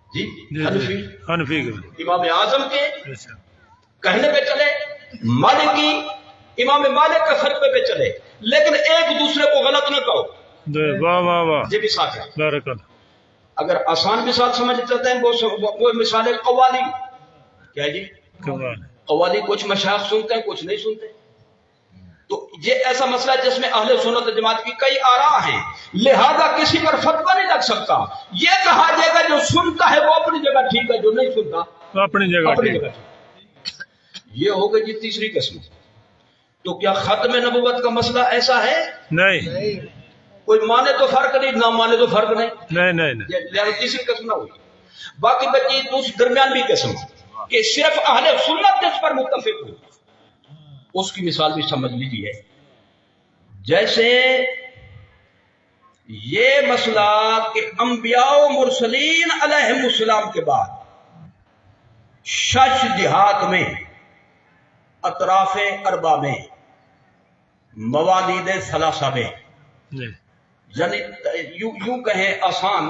جی، حنفی امام اعظم کے کہنے پہ چلے، مالکی امام مالک کے فتوے پہ چلے، لیکن ایک دوسرے کو غلط نہ کہو۔ واہ واہ واہ، یہ مثال ہے۔ بارک اللہ۔ اگر آسان مثال سمجھ چلتے ہیں وہ مثال ہے قوالی، کیا جی قوالی، کچھ مشائخ سنتے ہیں کچھ نہیں سنتے، تو یہ ایسا مسئلہ ہے جس میں اہل سنت و جماعت کی کئی آراء ہیں، لہذا کسی پر فتویٰ نہیں لگ سکتا۔ یہ کہا جائے گا جو سنتا ہے وہ اپنی جگہ ٹھیک ہے، جو نہیں سنتا اپنی جگہ ٹھیک ہے۔ یہ ہو گئی جی تیسری قسم۔ تو کیا ختم نبوت کا مسئلہ ایسا ہے؟ نہیں، کوئی مانے تو فرق نہیں، نہ مانے تو فرق نہیں، لہذا تیسری قسم نہ ہوئی۔ باقی بچی دوسری درمیانوی قسم کہ صرف اہل سنت اس پر متفق ہو، اس کی مثال بھی سمجھ لیجیے۔ جیسے یہ مسئلہ کہ انبیاء و مرسلین علیہم السلام کے بعد 6 جہات میں، اطراف اربع میں، موالید ثلاثہ میں، یعنی یوں کہیں آسان،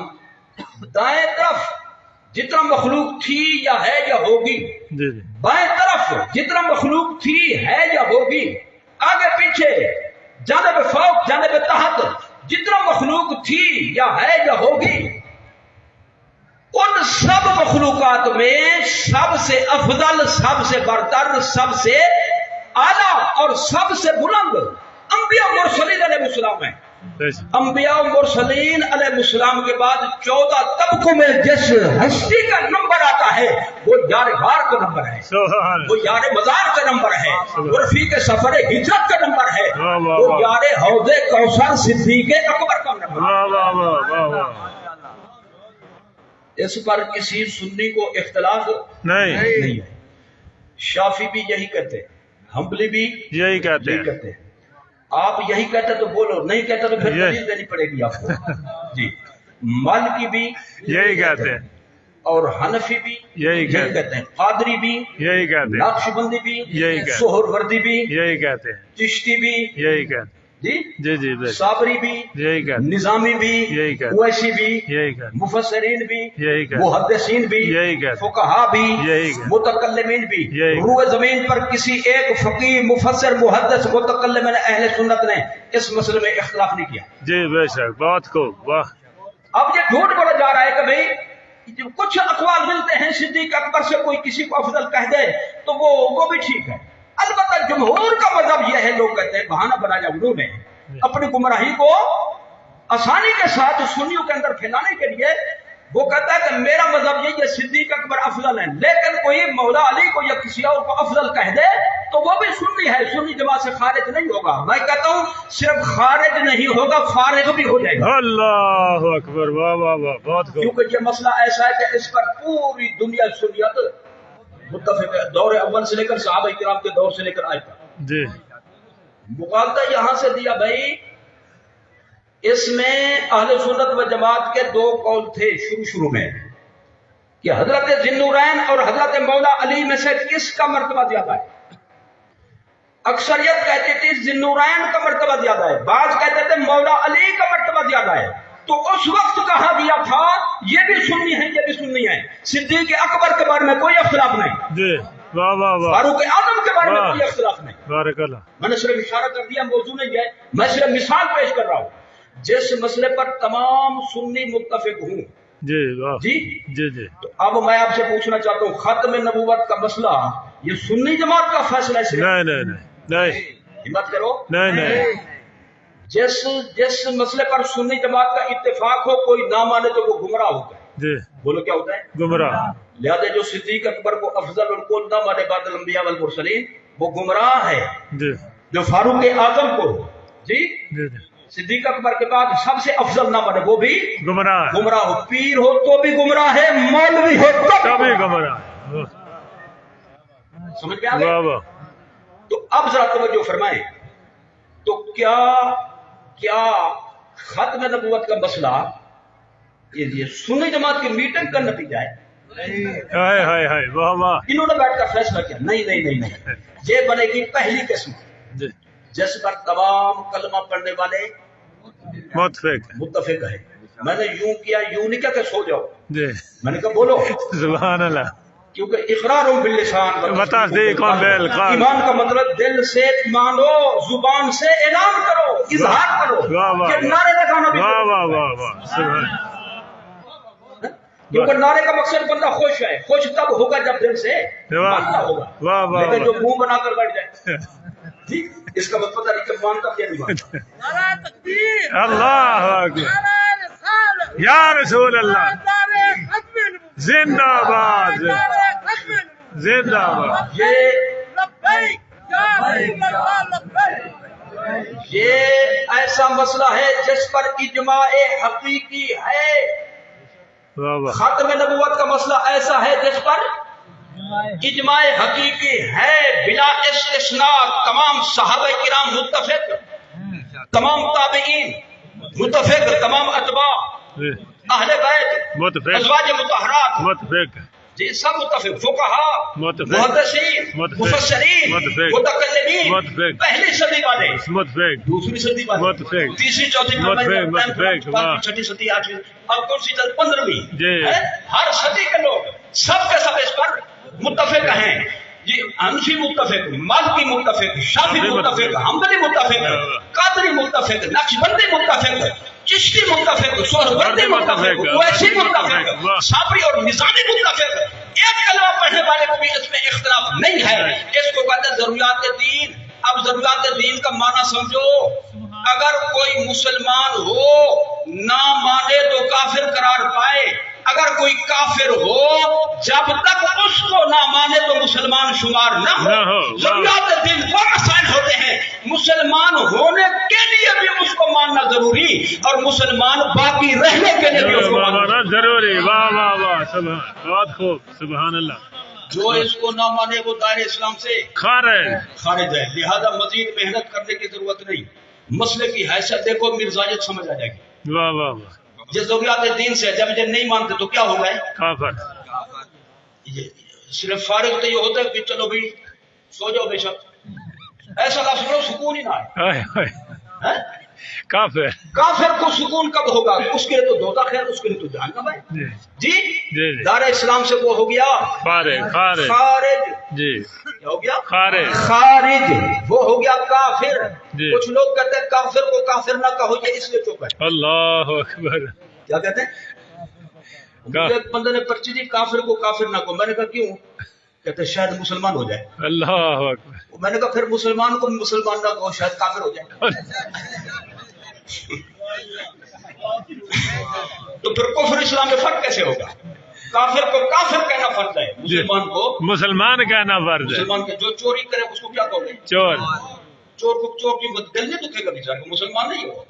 دائیں طرف جتنا مخلوق تھی یا ہے یا ہوگی، بائیں طرف جتنا مخلوق تھی ہے یا ہوگی، آگے پیچھے جانب فوق جانب تحت جتنا مخلوق تھی یا ہے یا ہوگی، ان سب مخلوقات میں سب سے افضل، سب سے برتر، سب سے اعلیٰ اور سب سے بلند انبیاء مرسلین علیہ السلام ہیں. بس انبیاء و مرسلین علیہ السلام کے بعد 14 طبقوں میں جس ہستی کا نمبر آتا ہے وہ یار غار کا نمبر ہے, سبحان وہ یار مزار کا نمبر ہے, وہ رفیق سفر ہجرت کا نمبر ہے, وہ یار حوض کوثر صدیق اکبر کا نمبر ہے. واہ واہ واہ واہ واہ. اس پر کسی سنی کو اختلاف نہیں نہیں ہے. شافی بھی یہی کہتے ہیں, حنبلی بھی یہی کہتے یہی ہیں. کہتے ہیں. آپ یہی کہتے تو بولو, نہیں کہتے تو پھر یہ- دلیل دینی پڑے گی آپ کو. جی, مالکی بھی یہی کہتے ہیں. اور حنفی بھی یہی کہتے کہتے ہیں, قادری بھی, یہی کہتے ہیں. نقش بندی بھی, یہی کہتے ہیں. سہروردی بھی, یہی کہتے ہیں. چشتی بھی, یہی کہتے ہیں. جی جی جی بس صابری بھی, یہی کہتے ہیں. نظامی بھی, یہی کہتے ہیں. اویسی بھی, یہی کہتے ہیں. مفسرین بھی, یہی کہتے ہیں. محدثین بھی, یہی کہتے ہیں. فقہا بھی, یہی کہتے ہیں. متکلمین بھی. یہی روئے زمین پر کسی ایک فقیہ, مفسر, محدث, متکلم اہل سنت نے اس مسئلے میں اختلاف نہیں کیا. جی بے شک. بہت خوب. واہ. اب یہ جھوٹ بولا جا رہا ہے کہ بھئی کچھ اقوال ملتے ہیں صدیق اکبر سے کوئی کسی کو افضل کہہ دے تو وہ بھی ٹھیک ہے. البتہ جمہور کا مذہب یہ ہے, لوگ کہتے ہیں بہانہ بنایا انہوں نے اپنی گمراہی کو آسانی کے ساتھ سنیوں کے اندر پھیلانے کے لیے. وہ کہتا ہے کہ میرا مذہب یہ صدیق اکبر افضل ہے, لیکن کوئی مولا علی کو یا کسی اور کو افضل کہہ دے تو وہ بھی سنی ہے, سنی جماعت سے خارج نہیں ہوگا. میں کہتا ہوں صرف خارج نہیں ہوگا, فارغ بھی ہو جائے گا. اللہ اکبر. واہ واہ واہ. بہت خوب. کیونکہ یہ مسئلہ ایسا ہے کہ اس پر پوری دنیا سنیت متفق ہے, دور اول سے لے کر صحابہ کرام کے دور سے لے کر آج تک. جی مغالطہ یہاں سے دیا بھائی, اس میں اہل سنت و جماعت کے 2 قول تھے شروع میں کہ حضرت ذی النورین اور حضرت مولا علی میں سے کس کا مرتبہ زیادہ ہے. اکثریت کہتے تھے ذی النورین کا مرتبہ زیادہ ہے, بعض کہتے تھے مولا علی کا مرتبہ زیادہ ہے. تو اس وقت کہا گیا تھا یہ بھی سنی ہے, یہ بھی سنی ہے. صدیق اکبر کے بارے میں کوئی اختلاف نہیں, جی. واہ واہ واہ. فاروق اعظم کے بارے میں واہ. کوئی اختلاف نہیں. بارک اللہ. میں نے صرف اشارہ کر دیا, موضوع نہیں ہے, میں صرف مثال پیش کر رہا ہوں. جس مسئلے پر تمام سنی متفق ہوں, جی واہ. جی جی جی. تو اب میں آپ سے پوچھنا چاہتا ہوں, ختم نبوت کا مسئلہ یہ سنی جماعت کا فیصلہ ہے صرف؟ نہیں نہیں نہیں نہیں ہمت کرو. نہیں نہیں. جس مسئلے پر سنی جماعت کا اتفاق ہو کوئی نہ مانے تو وہ گمراہ ہوتا ہے. جی بولو کیا ہوتا ہے؟ گمراہ. لہذا جو صدیق اکبر کو افضل القول نہ مانے بعد الانبیاء والمرسلین وہ گمراہ ہے. جی جو فاروق اعظم کو جی جی جی. صدیق اکبر کے بعد سب سے افضل نہ مانے وہ بھی گمراہ. گمراہ ہو. پیر ہو تو بھی گمراہ ہے, مولوی ہو تو بھی کبھی گمراہ. گمراہ. سمجھ میں آ گئی؟ واہ واہ. تو اب ذرا توجہ فرمائیں, تو کیا ختم نبوت کا مسئلہ یہ سنی جماعت کی میٹنگ کا نتیجہ ہے؟ ہائے ہائے ہائے. واہ واہ. انہوں نے بیٹھ کر فیصلہ کیا؟ نہیں نہیں نہیں نہیں. یہ بنے گی پہلی قسم جی. جس پر تمام کلمہ پڑھنے والے متفق. متفق ہے. میں نے یوں کیا, یوں نہیں کہا کہ سو جاؤ, جی. میں نے کہا بولو, سبحان اللہ. کیونکہ اقرار باللسان وتصدیق بالقلب. ایمان کا مطلب دل سے مانو, زبان سے اعلان کرو, اظہار کرو. واہ واہ. یہ نعرے لگانا بھی واہ واہ واہ واہ. سبحان. کیونکہ نعرے کا مقصد بندہ خوش ہے, خوش تب ہوگا جب دل سے واہ. مانتا ہوگا. واہ واہ لیکن جو واہ. منہ بنا کر بیٹھ جائے ٹھیک, اس کا مطلب پتہ نہیں کہ مانتا کیا نہیں مانتا. اللہ اکبر. یا رسول اللہ. زندہ باد. زندہ باد. یہ ایسا مسئلہ ہے جس پر اجماع حقیقی ہے. واہ واہ. ختم نبوت کا مسئلہ ایسا ہے جس پر اجماع حقیقی ہے بلا استثناء. تمام صحابہ کرام متفق, تمام تابعین متفق, تمام اتباع, جی. اہل بیت, متفق. ازواج مطہرات, متفق. جی سب متفق. فقہا, متفق. محدثین, متفق. مفسرین, متفق. متکلمین, متفق. پہلی صدی والے, متفق. دوسری صدی والے, متفق. تیسری, چوتھی, متفق. متفق. واہ. چھٹی صدی, آٹھویں, اب کون سی 15ویں, جی. ہر صدی کے لوگ سب کے سب اس پر متفق ہیں. جی حنفی متفق, مالکی متفق, شافعی متفق, حنبلی متفق, قادری متفق, نقشبندی متفق, چشتی متفق, سہروردی متفق, اویسی متفق, صابری اور نظامی متفق. ایک کلمہ پڑھنے والے کو بھی اس میں اختلاف نہیں ہے. اس کو کہتے ہیں ضروریات دین اب ضروریات دین کا معنی سمجھو. اگر کوئی مسلمان ہو نہ مانے تو کافر قرار پائے, اگر کوئی کافر ہو جب تک اس کو نہ مانے تو مسلمان شمار نہ ہو. ضروریات دین وہ مسائل ہوتے ہیں, مسلمان ہونے کے لیے بھی اس کو ماننا ضروری اور مسلمان باقی رہنے کے لیے بھی اس کو ماننا ضروری. واہ واہ واہ, سبحان, بہت خوب, سبحان اللہ. جو اس کو نہ مانے وہ دائرے اسلام سے خارج ہے. لہذا مزید محنت کرنے کی ضرورت نہیں. مسئلے کی حیثیت دیکھو, مرزائیت سمجھ آ جائے گی. واہ واہ واہ. یہ ضروریات دین سے جب یہ نہیں مانتے تو کیا ہوگا؟ کافر. صرف فارغ تو یہ ہوتا ہے کہ چلو بھائی سو جاؤ بے شک, ایسا لفظ بولو سکون ہی نہ آئے. کافر کافر کو سکون کب ہوگا؟ اس کے لیے تو دوزخ ہے, اس کے لیے تو جہنم ہے. جی دار اسلام سے وہ ہو گیا خارج. جی کیا ہو گیا؟ خارج. وہ ہو گیا کافر. کچھ لوگ کہتے ہیں کافر کو کافر نہ کہو, یہ اس لیے چپ ہے. اللہ اکبر. کیا کہتے ہیں؟ ایک بندے نے پرچی دی کافر کو کافر نہ کہو. میں نے کہا کیوں؟ کہتے ہیں شاید مسلمان ہو جائے. اللہ اکبر. میں نے کہا پھر مسلمان کو مسلمان نہ کہو, شاید کافر ہو جائے. تو پھر کفر اسلام میں فرق کیسے ہوگا؟ کافر کو کافر کہنا فرض ہے, مسلمان کو مسلمان کہنا فرض ہے. مسلمان کے جو چوری کرے اس کو کیا کہو گے؟ چور کو چور کی دل نہیں دکھے گا بیچارہ, مسلمان نہیں ہو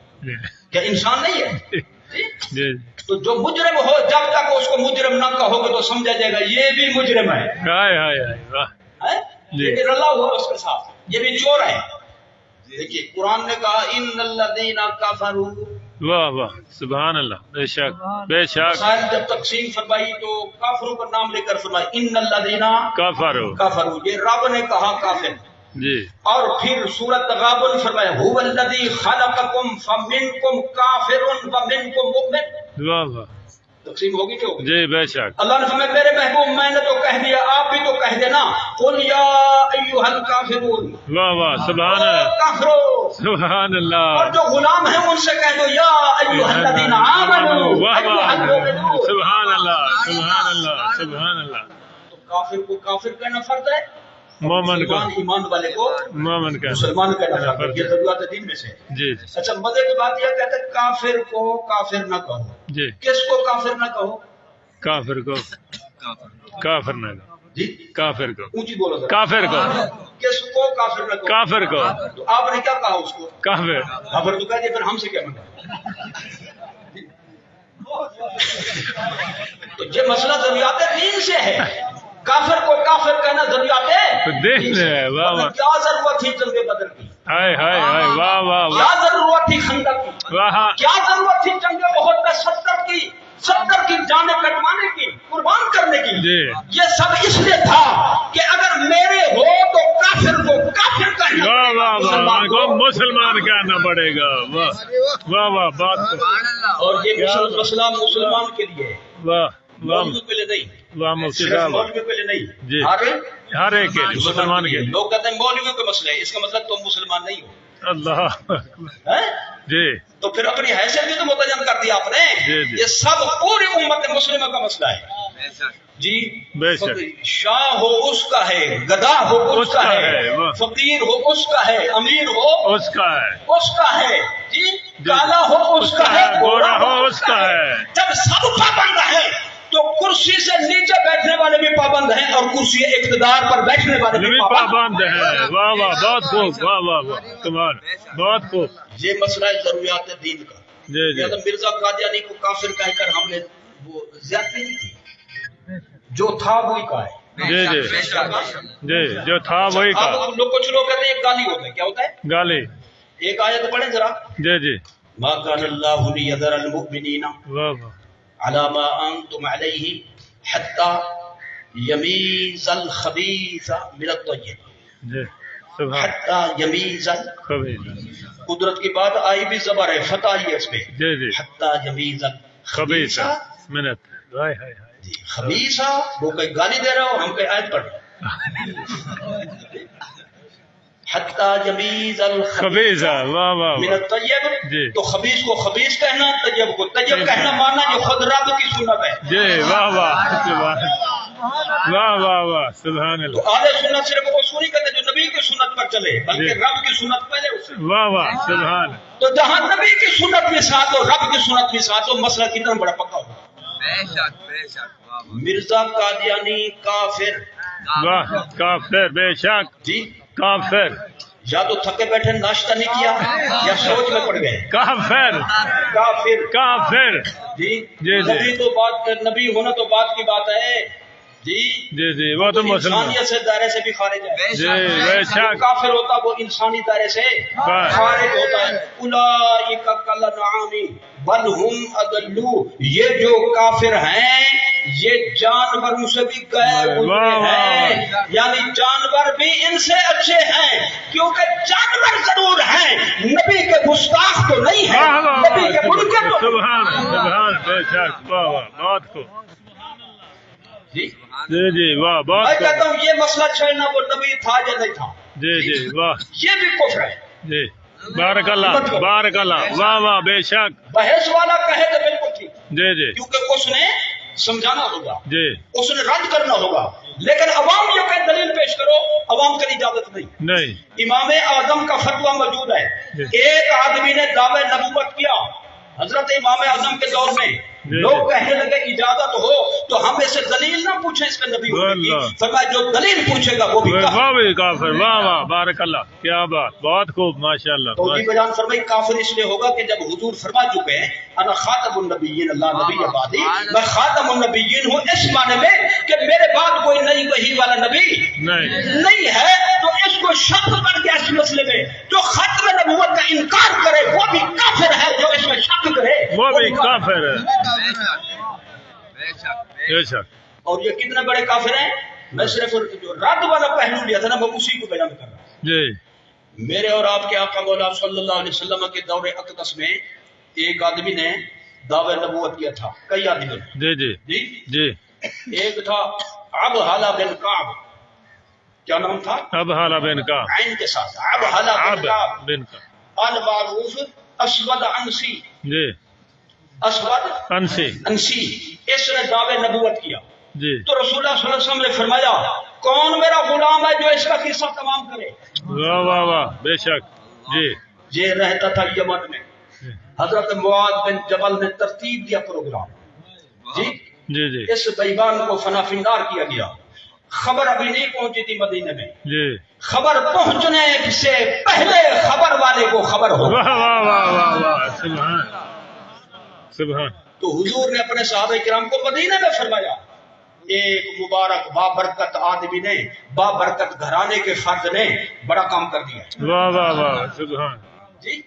کیا انسان نہیں ہے؟ تو جو مجرم ہو جب تک اس کو مجرم نہ کہو گے تو سمجھا جائے گا یہ بھی مجرم ہے. یہ رلا ہوا اس کے ساتھ, یہ بھی چور ہے. دیکھیے قرآن نے کہا ان الذین کفروا. واہ واہ, سبحان اللہ. بے شک بے شک. جب تقسیم فرمائی تو کافروں کا نام لے کر فرمائی ان الذین کفروا. یہ رب نے کہا کافر. جی. اور پھر سورۃ تغابن فرمایا هو الذی خلقکم فمنکم کافر ومنکم مؤمن. واہ واہ. تقسیم ہوگی کیوں؟ جی بے شک. اللہ نے فرمایا میرے محبوب میں نے تو کہہ دیا, آپ بھی تو کہہ دینا قل یا ایھا الکافرون. واہ واہ, سبحان اللہ. کافرو, سبحان اللہ. اور جو غلام ہیں ان سے کہہ دو یا ایھا الذین آمنوا. واہ واہ, سبحان اللہ سبحان اللہ سبحان اللہ. تو کافر کو کافر کہنا فرض ہے, مومن کا ایمان والے کو مومن کا مسلمان کہنا فرض. یہ ضروریات دین میں سے. جی. اچھا مزے کی بات یہ کہتے ہیں کافر کو کافر نہ کہو. جی. کس کو کافر نہ کہو؟ کافر کو کافر نہ کہو. جی کافر کو اونچی بولو ذرا. کافر کو. کس کو کافر نہ کہو؟ کافر کو. تو آپ نے کیا کہا اس کو؟ کافر. کافر تو کہہ دیا, پھر ہم سے کیا منگا؟ تو یہ مسئلہ ضروریات دین سے ہے. کافر کو کافر کہنا ضروریات دین سے ہے. واہ واہ. کیا ضرورت تھی جنگ بدر کی؟ ہائے ہائے ہائے, واہ واہ کیا واہ. ضرورت تھی خندق کی؟ واہ. کیا ضرورت تھی جنگ احد میں 70 کی جانیں کٹوانے کی, قربان کرنے کی؟ جی. یہ سب اس لیے تھا کہ اگر میرے ہو تو کافر کو کافر کہنا, واہ واہ واہ, کو مسلمان کہنا پڑے گا. واہ واہ واہ, بات. اور یہ مسئلہ مسلمان کے لیے, واہ واہ مولوی کے لیے نہیں. واہ. مفتی صاحب مولوی کے لیے نہیں, جی. ہر ایک کے لیے, مسلمان کے لیے. لوگ کہتے ہیں مولویوں کا مسئلہ ہے, اس کا مطلب تم مسلمان نہیں ہو. اللہ. جی. تو پھر اپنی حیثیت بھی تو متعین کر دیا آپ نے. جی. یہ سب پوری امت مسلمہ کا مسئلہ ہے. جی بے شک. شاہ ہو اس کا ہے, گدا ہو اس کا ہے, فقیر ہو اس کا ہے, امیر ہو اس کا ہے, اس کا ہے. جی. کالا ہو اس کا ہے, گورا ہو اس کا ہے. جب سب پابند ہے تو کرسی سے نیچے بیٹھنے والے بھی پابند ہیں اور کرسی اقتدار پر بیٹھنے والے بھی پابند ہیں. واہ واہ, بہت خوب. واہ واہ واہ, کمال, بہت خوب. یہ مسئلہ ہے ضروریات دین کا. جی جی. مرزا قادیانی کو کافر کہہ کر ہم نے وہ زیادتی نہیں کی, جو تھا وہی کا ہے. جی جی جی, جو تھا وہی کا. کچھ لوگ کہتے ہیں ایک گالی ہوتا ہے. کیا ہوتا ہے گالی؟ ایک آیت پڑھیں ذرا. جی جی. ما كان الله ليذر المؤمنين واہ واہ. على ما انتم عليه حتى يميز الخبيث من الطيب. جی. سبحان. حتى يميز خبیث. قدرت کی بات آئی بھی زبر ہے, فتح آئی ہے اس پہ. جی جی. حتى يميز خبیث من الطیب. ہائے ہائے ہائے. خبیثہ, وہ کہیں گالی دے رہا ہو, ہم کہیں آیت پڑھ رہے ہیں. حتی یمیز الخبیث واہ واہ من الطیب. جی. تو خبیث کو خبیث کہنا, طیب کو طیب کہنا, مانا یہ خود رب کی سنت ہے. جی. واہ واہ, سبحان. واہ واہ واہ, سبحان اللہ. تو اہل سنت صرف وہ سنی کہتے جو نبی کی کی سنت پر چلے بلکہ رب کی سنت پہلے اسے. واہ واہ سبحان. تو جہاں نبی کی سنت بھی ساتھ ہو رب کی سنت بھی ساتھ ہو مسئلہ کتنا بڑا پکا ہوگا. مرزا قادیانی کافر. واہ کافر بے شک جی کافر یا تو تھکے بیٹھے ناشتہ نہیں کیا یا سوچ میں پڑ گئے. کافر کافر کافر. جی جی. نبی تو بات نبی ہونا تو بات کی بات ہے. جی جی وہ تو مسلمان. انسانیت سے دائرے سے بھی خارج ہے. جی بے شک. کافر ہوتا وہ انسانی دائرے سے خارج ہوتا ہے. اولئک کالانعام بل ہم اضل. یہ جو کافر ہیں یہ جانوروں سے بھی غیر گزرے ہیں. یعنی جانور بھی ان سے اچھے ہیں کیونکہ جانور ضرور ہیں نبی کے گستاخ تو نہیں ہیں. نبی کے منکر تو سبحان سبحان بے شک. واہ واہ بہت خوب. جی جی واہ بہت میں خوب. کہتا ہوں یہ مسئلہ چھیڑنا وہ نبی تھا یا نہیں تھا. جی واہ. یہ بھی کفر ہے. جی بارک اللہ بارک اللہ. واہ واہ بے شک. بحث والا کہے تو بالکل ٹھیک جی کیونکہ اس نے سمجھانا ہوگا جی اس نے رد کرنا ہوگا. لیکن عوام یہ کہ دلیل پیش کرو عوام کی اجازت نہیں. نہیں. امام اعظم کا فتویٰ موجود ہے. ایک آدمی نے دعوے نبوت کیا حضرت امام اعظم کے دور میں. لوگ کہنے لگے اجازت ہو تو ہم اسے دلیل نہ پوچھیں اس کے نبی ہونے کی. فرمایا جو دلیل پوچھے گا وہ بھی کافر. وہ بھی کافر. واہ واہ بارک اللہ. کیا بات. بہت خوب ماشاء اللہ. تو جی بیان فرمائی کافر اس لیے ہوگا کہ جب حضور فرما چکے ہیں انا خاتم النبیین اللہ نبی بعدی میں خاتم النبیین ہوں اس معنی میں کہ میرے بعد کوئی نئی وحی والا نبی نہیں ہے. تو اس کو شک کر کے اس مسئلے میں جو ختم نبوت کا انکار کرے وہ بھی کافر ہے. جو اس میں شک کرے وہ بھی کافر ہے. بے شک. اور یہ کتنے بڑے کافر ہیں. میں صرف جو رد والا پہلو لیا تھا نا میں اسی کو بیان کر رہا ہوں. جی میرے اور آپ کے آقا مولا صلی اللہ علیہ وسلم کے دور اقدس میں ایک آدمی نے دعوی نبوت کیا تھا. کئی آدمی نے. جی جی جی جی. ایک تھا ابحالہ بن کعب. کیا نام تھا؟ ابحالہ بن کعب. عین کے ساتھ ابحالہ بن کعب. بن کعب. المعروف اسود انسی. جی اسود انسی. انسی. اس نے دعوی نبوت کیا. جی تو رسول اللہ صلی اللہ علیہ وسلم نے فرمایا کون میرا غلام ہے جو اس کا قصہ تمام کرے. واہ واہ واہ بے شک. جی یہ رہتا تھا یمن میں. حضرت معاذ بن جبل نے ترتیب دیا پروگرام. جی جی جی اس بیبان کو فنا فنگار کیا گیا. خبر ابھی نہیں پہنچی تھی مدینے میں. جی. خبر پہنچنے سے پہلے خبر والے کو خبر ہو. واہ واہ واہ واہ واہ سبحان سبحان. تو حضور نے اپنے صحابہ کرام کو مدینے میں فرمایا ایک مبارک بابرکت آدمی نے بابرکت گھرانے کے فرد نے بڑا کام کر دیا. واہ واہ واہ سبحان. جی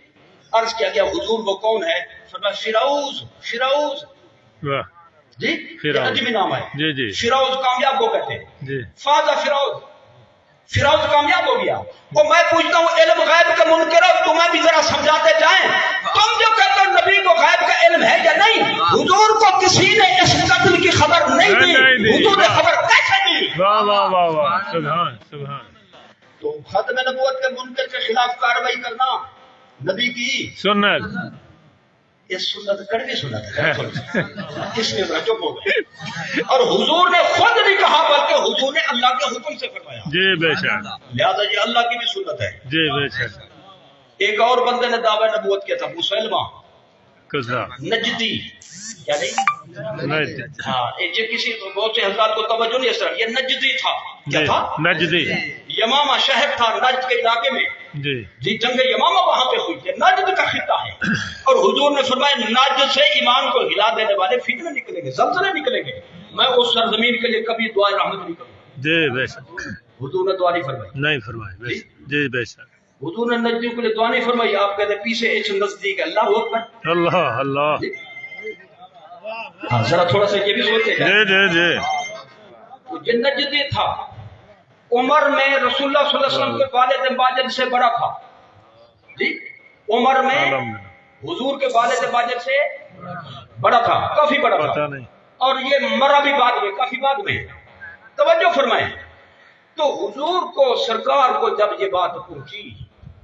عرض کیا گیا حضور وہ کون ہے؟ فرمایا فیروز. فیروز واہ. جی فیروز. یہ عجیب نام ہے. جی جی فیروز کامیاب کو کہتے ہیں. جی فاضا فیروز. فیروز کامیاب ہو گیا. اور میں پوچھتا ہوں علم غیب کا منکر ہو تمہیں بھی ذرا سمجھاتے جائیں. تم جو کہتے ہو نبی کو غیب کا علم ہے یا نہیں. حضور کو کسی نے اس قتل کی خبر نہیں دی. حضور نے خبر کیسے دی؟ واہ واہ واہ واہ سبحان سبحان. تو ختم نبوت کے منکر کے خلاف کارروائی کرنا نبی کی سنت. یہ سنت کڑوی سنت ہے. اس میں چپ ہو گئے. اور حضور نے خود نہیں کہا بلکہ حضور نے اللہ کے حکم سے فرمایا. جی بے شک. لہذا یہ اللہ کی بھی سنت ہے. جی بے شک. ایک اور بندے نے دعوی نبوت کیا تھا مسلمہ کذاب. نجدی. کیا نہیں؟ نہیں. ہاں یہ کسی بہت سے حضرات کو توجہ نہیں اس طرح. یہ نجدی تھا. کیا جی تھا؟ نجدی. یمامہ شہر تھا نجد کے علاقے میں. جی جی جنگ یمامہ وہاں پہ ہوئی. یہ نجد کا خطہ ہے. اور حضور نے فرمایا نجد سے ایمان کو ہلا دینے والے فتنے نکلیں گے زلزلے نکلیں گے. میں اس سرزمین کے لیے کبھی دعائے رحمت نہیں کروں. جی بے شک. حضور نے دعا نہیں فرمائی. نہیں فرمائے. جی بے شک. حضور نے نجدیوں کے لیے دعا نہیں فرمائی. آپ کہتے پیچھے ایچ نزدیک ہے. اللہ اکبر. اللہ اللہ. ہاں ذرا تھوڑا سا یہ بھی سوچتے جی جی جی. یہ نجدی تھا. عمر میں رسول اللہ صلی اللہ علیہ وسلم کے والد ماجد سے بڑا تھا. جی عمر میں حضور کے والد ماجد سے بڑا تھا. کافی بڑا تھا. پتہ نہیں. اور یہ مرا بھی بعد میں کافی بعد میں. توجہ فرمائیں. تو حضور کو سرکار کو جب یہ بات پہنچی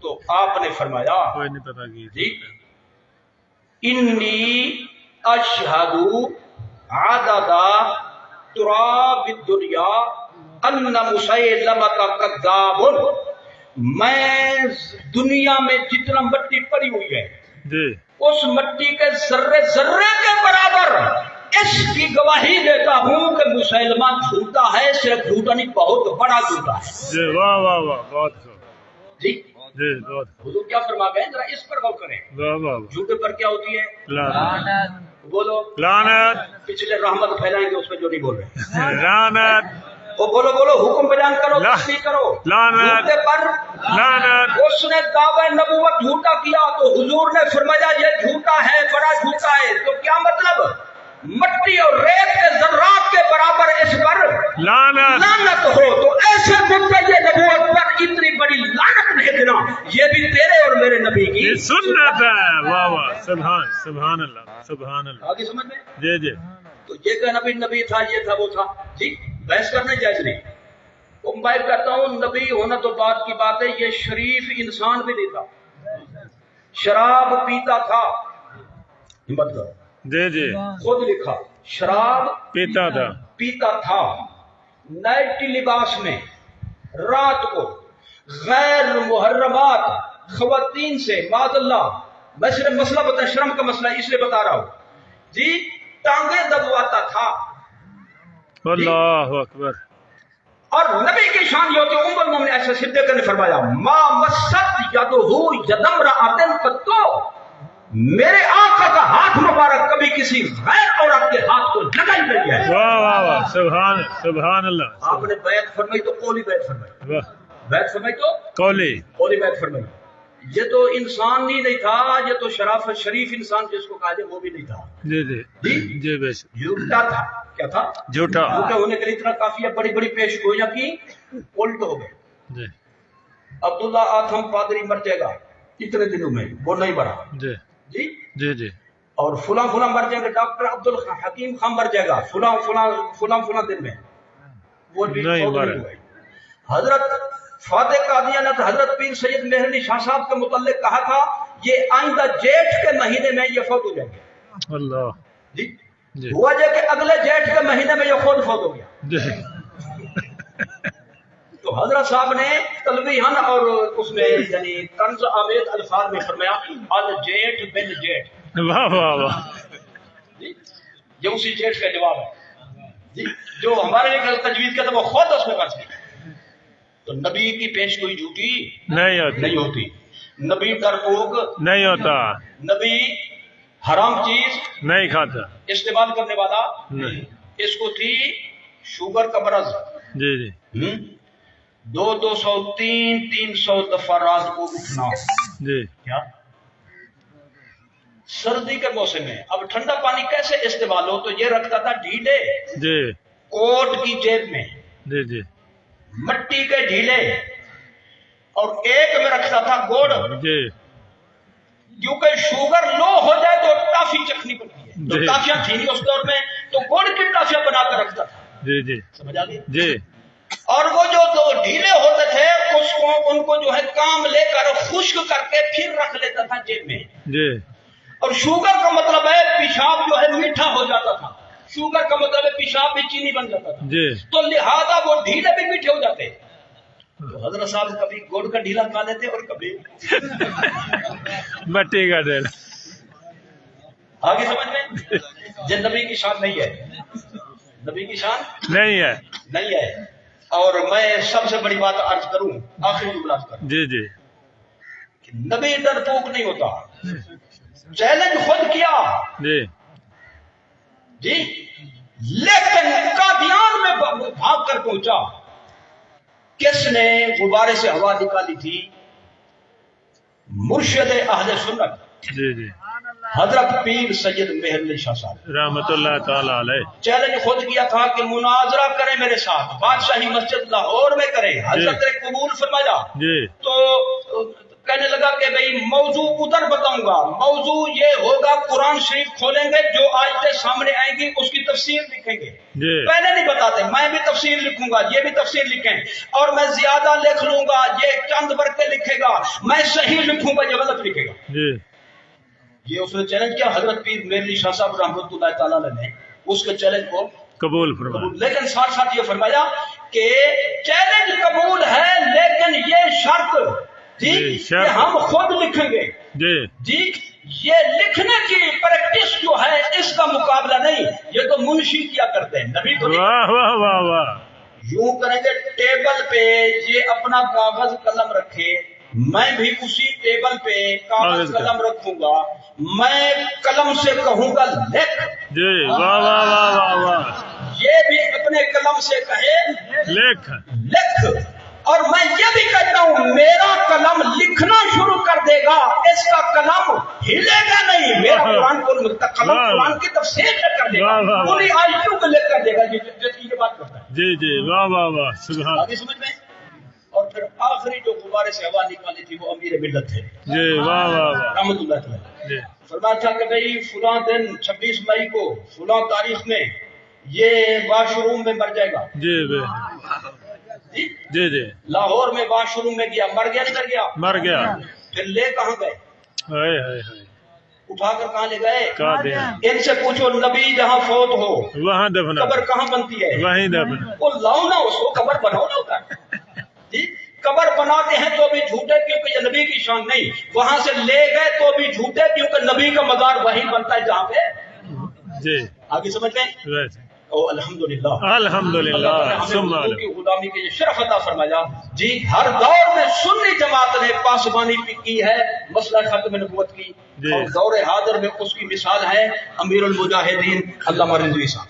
تو آپ نے فرمایا کوئی نہیں پتا کی. جی انی اشہد عدد تراب الدنیا ان مسیلمہ کذاب. میں دنیا میں جتنا مٹی پڑی ہوئی ہے جی اس مٹی کے ذرے ذرے کے برابر اس کی گواہی دیتا ہوں کہ مسلمان جھوٹا ہے، صرف جھوٹا نہیں بہت بڑا جھوٹا ہے. جی واہ واہ واہ بہت خوب جی جی بہت حضور کیا فرما گئے ذرا اس پر غور کریں. واہ واہ واہ جھوٹے پر کیا ہوتی ہے؟ لعنت بولو. لعنت پچھلے رحمت پھیلائیں گے اس پہ جو نہیں بول رہے. لعنت وہ بولو بولو حکم بیان کرو تصدیق کرو. لعنت جھوٹے پر لعنت اس نے دعوی نبوت جھوٹا کیا تو حضور نے فرمایا یہ جھوٹا ہے، بڑا جھوٹا ہے. تو کیا مطلب؟ مٹی اور ریت کے ذرات کے برابر اس پر لعنت لعنت ہو. تو ایسے مدعی نبوت پر اتنی بڑی لعنت بھیجنا یہ بھی تیرے اور میرے نبی کی یہ سنت ہے. واہ واہ سبحان اللہ سبحان اللہ. آگے سمجھ میں. جی جی تو یہ کہ نبی تھا، یہ تھا وہ تھا. جی بحث کرنے جائز نہیں. میں کہتا ہوں نبی ہونا تو بات کی بات ہے، یہ شریف انسان بھی نہیں تھا، شراب پیتا تھا. ہمت کرو. جی جی خود لکھا شراب پیتا تھا نائٹی لباس میں رات کو غیر محرمات خواتین سے معاذ اللہ. میں صرف مسئلہ بتا، شرم کا مسئلہ اس لیے بتا رہا ہوں. جی ٹانگیں دبواتا تھا. اللہ اکبر. اور نبی کی شان یہ ہوتی ہے، ام المومنین ایسا صدیقہ نے فرمایا ما مست یدہ یدم رأتن قطو، میرے آقا کا ہاتھ مبارک کبھی کسی غیر عورت کے ہاتھ کو لگا ہی نہیں ہے. واہ واہ واہ سبحان اللہ. آپ نے بیعت فرمائی تو قولی بیعت فرمائی، واہ بیعت فرمائی تو قولی بیعت فرمائی. یہ تو انسان ہی نہیں تھا، یہ تو شریف انسان جس کو کہا جائے وہ بھی نہیں تھا. جی جی جی بے شک جھوٹا تھا. کیا تھا؟ جھوٹا. جھوٹے ہونے کے لیے اتنا کافی ہے، بڑی بڑی پیش گوئیاں کی الٹ ہو گئے. جی عبداللہ آتھم پادری مر جائے گا اتنے دنوں میں، وہ نہیں بڑھا. جی جی جی جی اور فلاں مر جائیں گے، ڈاکٹر عبدالحکیم خان مر جائے گا فلاں دن میں، وہ بھی نہیں فوت مرے. ہوئے. حضرت فاتح قادیانی نے حضرت پیر سید مہر علی شاہ صاحب کے متعلق کہا تھا یہ آئندہ جیٹھ کے مہینے میں یہ فوت ہو جائیں گے. اللہ. جی جی ہوا جائے کہ اگلے جیٹھ کے مہینے میں یہ خود فوت ہو گیا. جی تو حضرت صاحب نے تلویحاً اور اس میں یعنی طنز آمیز الفاظ میں فرمایا الجیٹھ بن جیٹھ. واہ واہ واہ. جی یہ اسی جیٹھ کا جواب ہے. جی جو ہمارے لیے تجویز کرتا وہ خود اس میں فرض کی. تو نبی کی پیش کوئی جھوٹی نہیں ہوتی. نبی ڈرپوک نہیں ہوتا. نبی حرام چیز نہیں کھاتا. استعمال کرنے والا نہیں. اس کو تھی شوگر کا مرض. جی جی 200 300 دفعہ رات کو اٹھنا. جی کیا سردی کے موسم میں. اب ٹھنڈا پانی کیسے استعمال ہو تو یہ رکھتا تھا ڈھیلے جی کوٹ کی جیب میں، جی جی مٹی کے ڈھیلے، اور ایک میں رکھتا تھا گڑ. جی کیونکہ شوگر لو ہو جائے تو ٹافی چکھنی پڑتی ہے. تو جی. ٹافیاں تھی نہیں اس دور میں، تو گڑ کی ٹافیاں بنا کر رکھتا تھا. جی جی سمجھ آ گئی؟ جی اور وہ جو دو ڈھیلے ہوتے تھے ان کو جو ہے کام لے کر خشک کر کے پھر رکھ لیتا تھا جیب میں. جی اور شوگر کا مطلب ہے پیشاب جو ہے میٹھا ہو جاتا تھا. شوگر کا مطلب ہے پیشاب بھی چینی بن جاتا تھا. جی تو لہذا وہ ڈھیلے بھی میٹھے ہو جاتے. تو حضرت صاحب کبھی گڑ کا ڈھیلا کھا لیتے اور کبھی مٹی کا ڈھیلا. آگے سمجھ میں. یہ نبی کی شان نہیں ہے، نبی کی شان نہیں ہے. نہیں ہے. اور میں سب سے بڑی بات عرض کروں، آخری جملہ کروں. جی جی نبی ڈرپوک نہیں ہوتا. چیلنج خود کیا جی جی، لیکن قادیان میں بھاگ کر پہنچا. کس نے غبارے سے ہوا نکالی تھی؟ مرشد اہل سنت جی جی حضرت پیر سید مہر علی شاہ صاحب رحمت اللہ تعالی علیہ. چیلنج خود کیا تھا کہ مناظرہ کرے میرے ساتھ، بادشاہی مسجد لاہور میں کرے. حضرت نے قبول فرمایا. جی تو کہنے لگا کہ بھئی موضوع ادھر بتاؤں گا. موضوع یہ ہوگا قرآن شریف کھولیں گے، جو آیتیں سامنے آئیں گی اس کی تفسیر لکھیں گے. جی پہلے نہیں بتاتے، میں بھی تفسیر لکھوں گا، یہ بھی تفسیر لکھیں، اور میں زیادہ لکھ لوں گا، یہ چند برقے لکھے گا، میں صحیح لکھوں گا، یہ غلط لکھے گا. جی یہ اس نے چیلنج کیا. حضرت پیر مہر علی شاہ صاحب رحمۃ اللہ تعالی علیہ نے اس کے چیلنج کو قبول فرمایا. لیکن ساتھ ساتھ یہ فرمایا کہ چیلنج قبول ہے لیکن یہ شرط جی شرط کہ ہم خود لکھیں گے جی یہ لکھنے کی پریکٹس جو ہے اس کا مقابلہ نہیں، یہ تو منشی کیا کرتے ہیں، نبی تو نہیں۔ واہ واہ واہ واہ یوں کریں گے ٹیبل پہ یہ اپنا کاغذ قلم رکھے، میں بھی اسی ٹیبل پہ کاغذ قلم رکھوں گا، میں قلم سے کہوں گا لکھ جی واہ واہ واہ واہ واہ یہ بھی اپنے قلم سے کہے لکھ لکھ، اور میں یہ بھی کہتا ہوں میرا قلم لکھنا شروع کر دے گا، اس کا قلم ہلے گا نہیں، میرا قرآن کو قلم قرآن کی تفسیر کر دے گا، پوری آیتوں کو لکھ کر دے گا، یہ بات کرتا ہے جی واہ واہ واہ سبحان آگے سمجھ میں۔ اور پھر آخری جو غبارے سے ہوا نکالی تھی وہ امیر ملت تھے جی واہ واہ واہ رحمت اللہ تعالی، جی فرمایا تھا کہ بھئی فلاں دن 26 مئی کو فلاں تاریخ میں یہ واش روم میں مر جائے گا، جی جی لاہور میں واش روم میں گیا، مر گیا نہیں مر گیا پھر لے کہاں گئے، ہائے ہائے ہائے اٹھا کر کہاں لے گئے، کہاں دیا ان سے پوچھو نبی جہاں فوت ہو وہاں دفنا قبر کہاں بنتی ہے، وہیں دفنا وہ لاؤ نا اس کو، قبر بناؤ نا ہوتا ہے جی، قبر بناتے ہیں تو بھی جھوٹے کیونکہ یہ نبی کی شان نہیں، وہاں سے لے گئے تو بھی جھوٹے کیونکہ نبی کا مزار وہی بنتا ہے جہاں پہ، جی آگے سمجھ لیں۔ ویسے او الحمدللہ الحمدللہ ثم اللہ کی غلامی کے یہ شرف عطا فرمایا جی، ہر دور میں سنی جماعت نے پاسبانی کی ہے مسئلہ ختم نبوت کی، اور دور حاضر میں اس کی مثال ہے امیر المجاہدین علامہ رضوی صاحب۔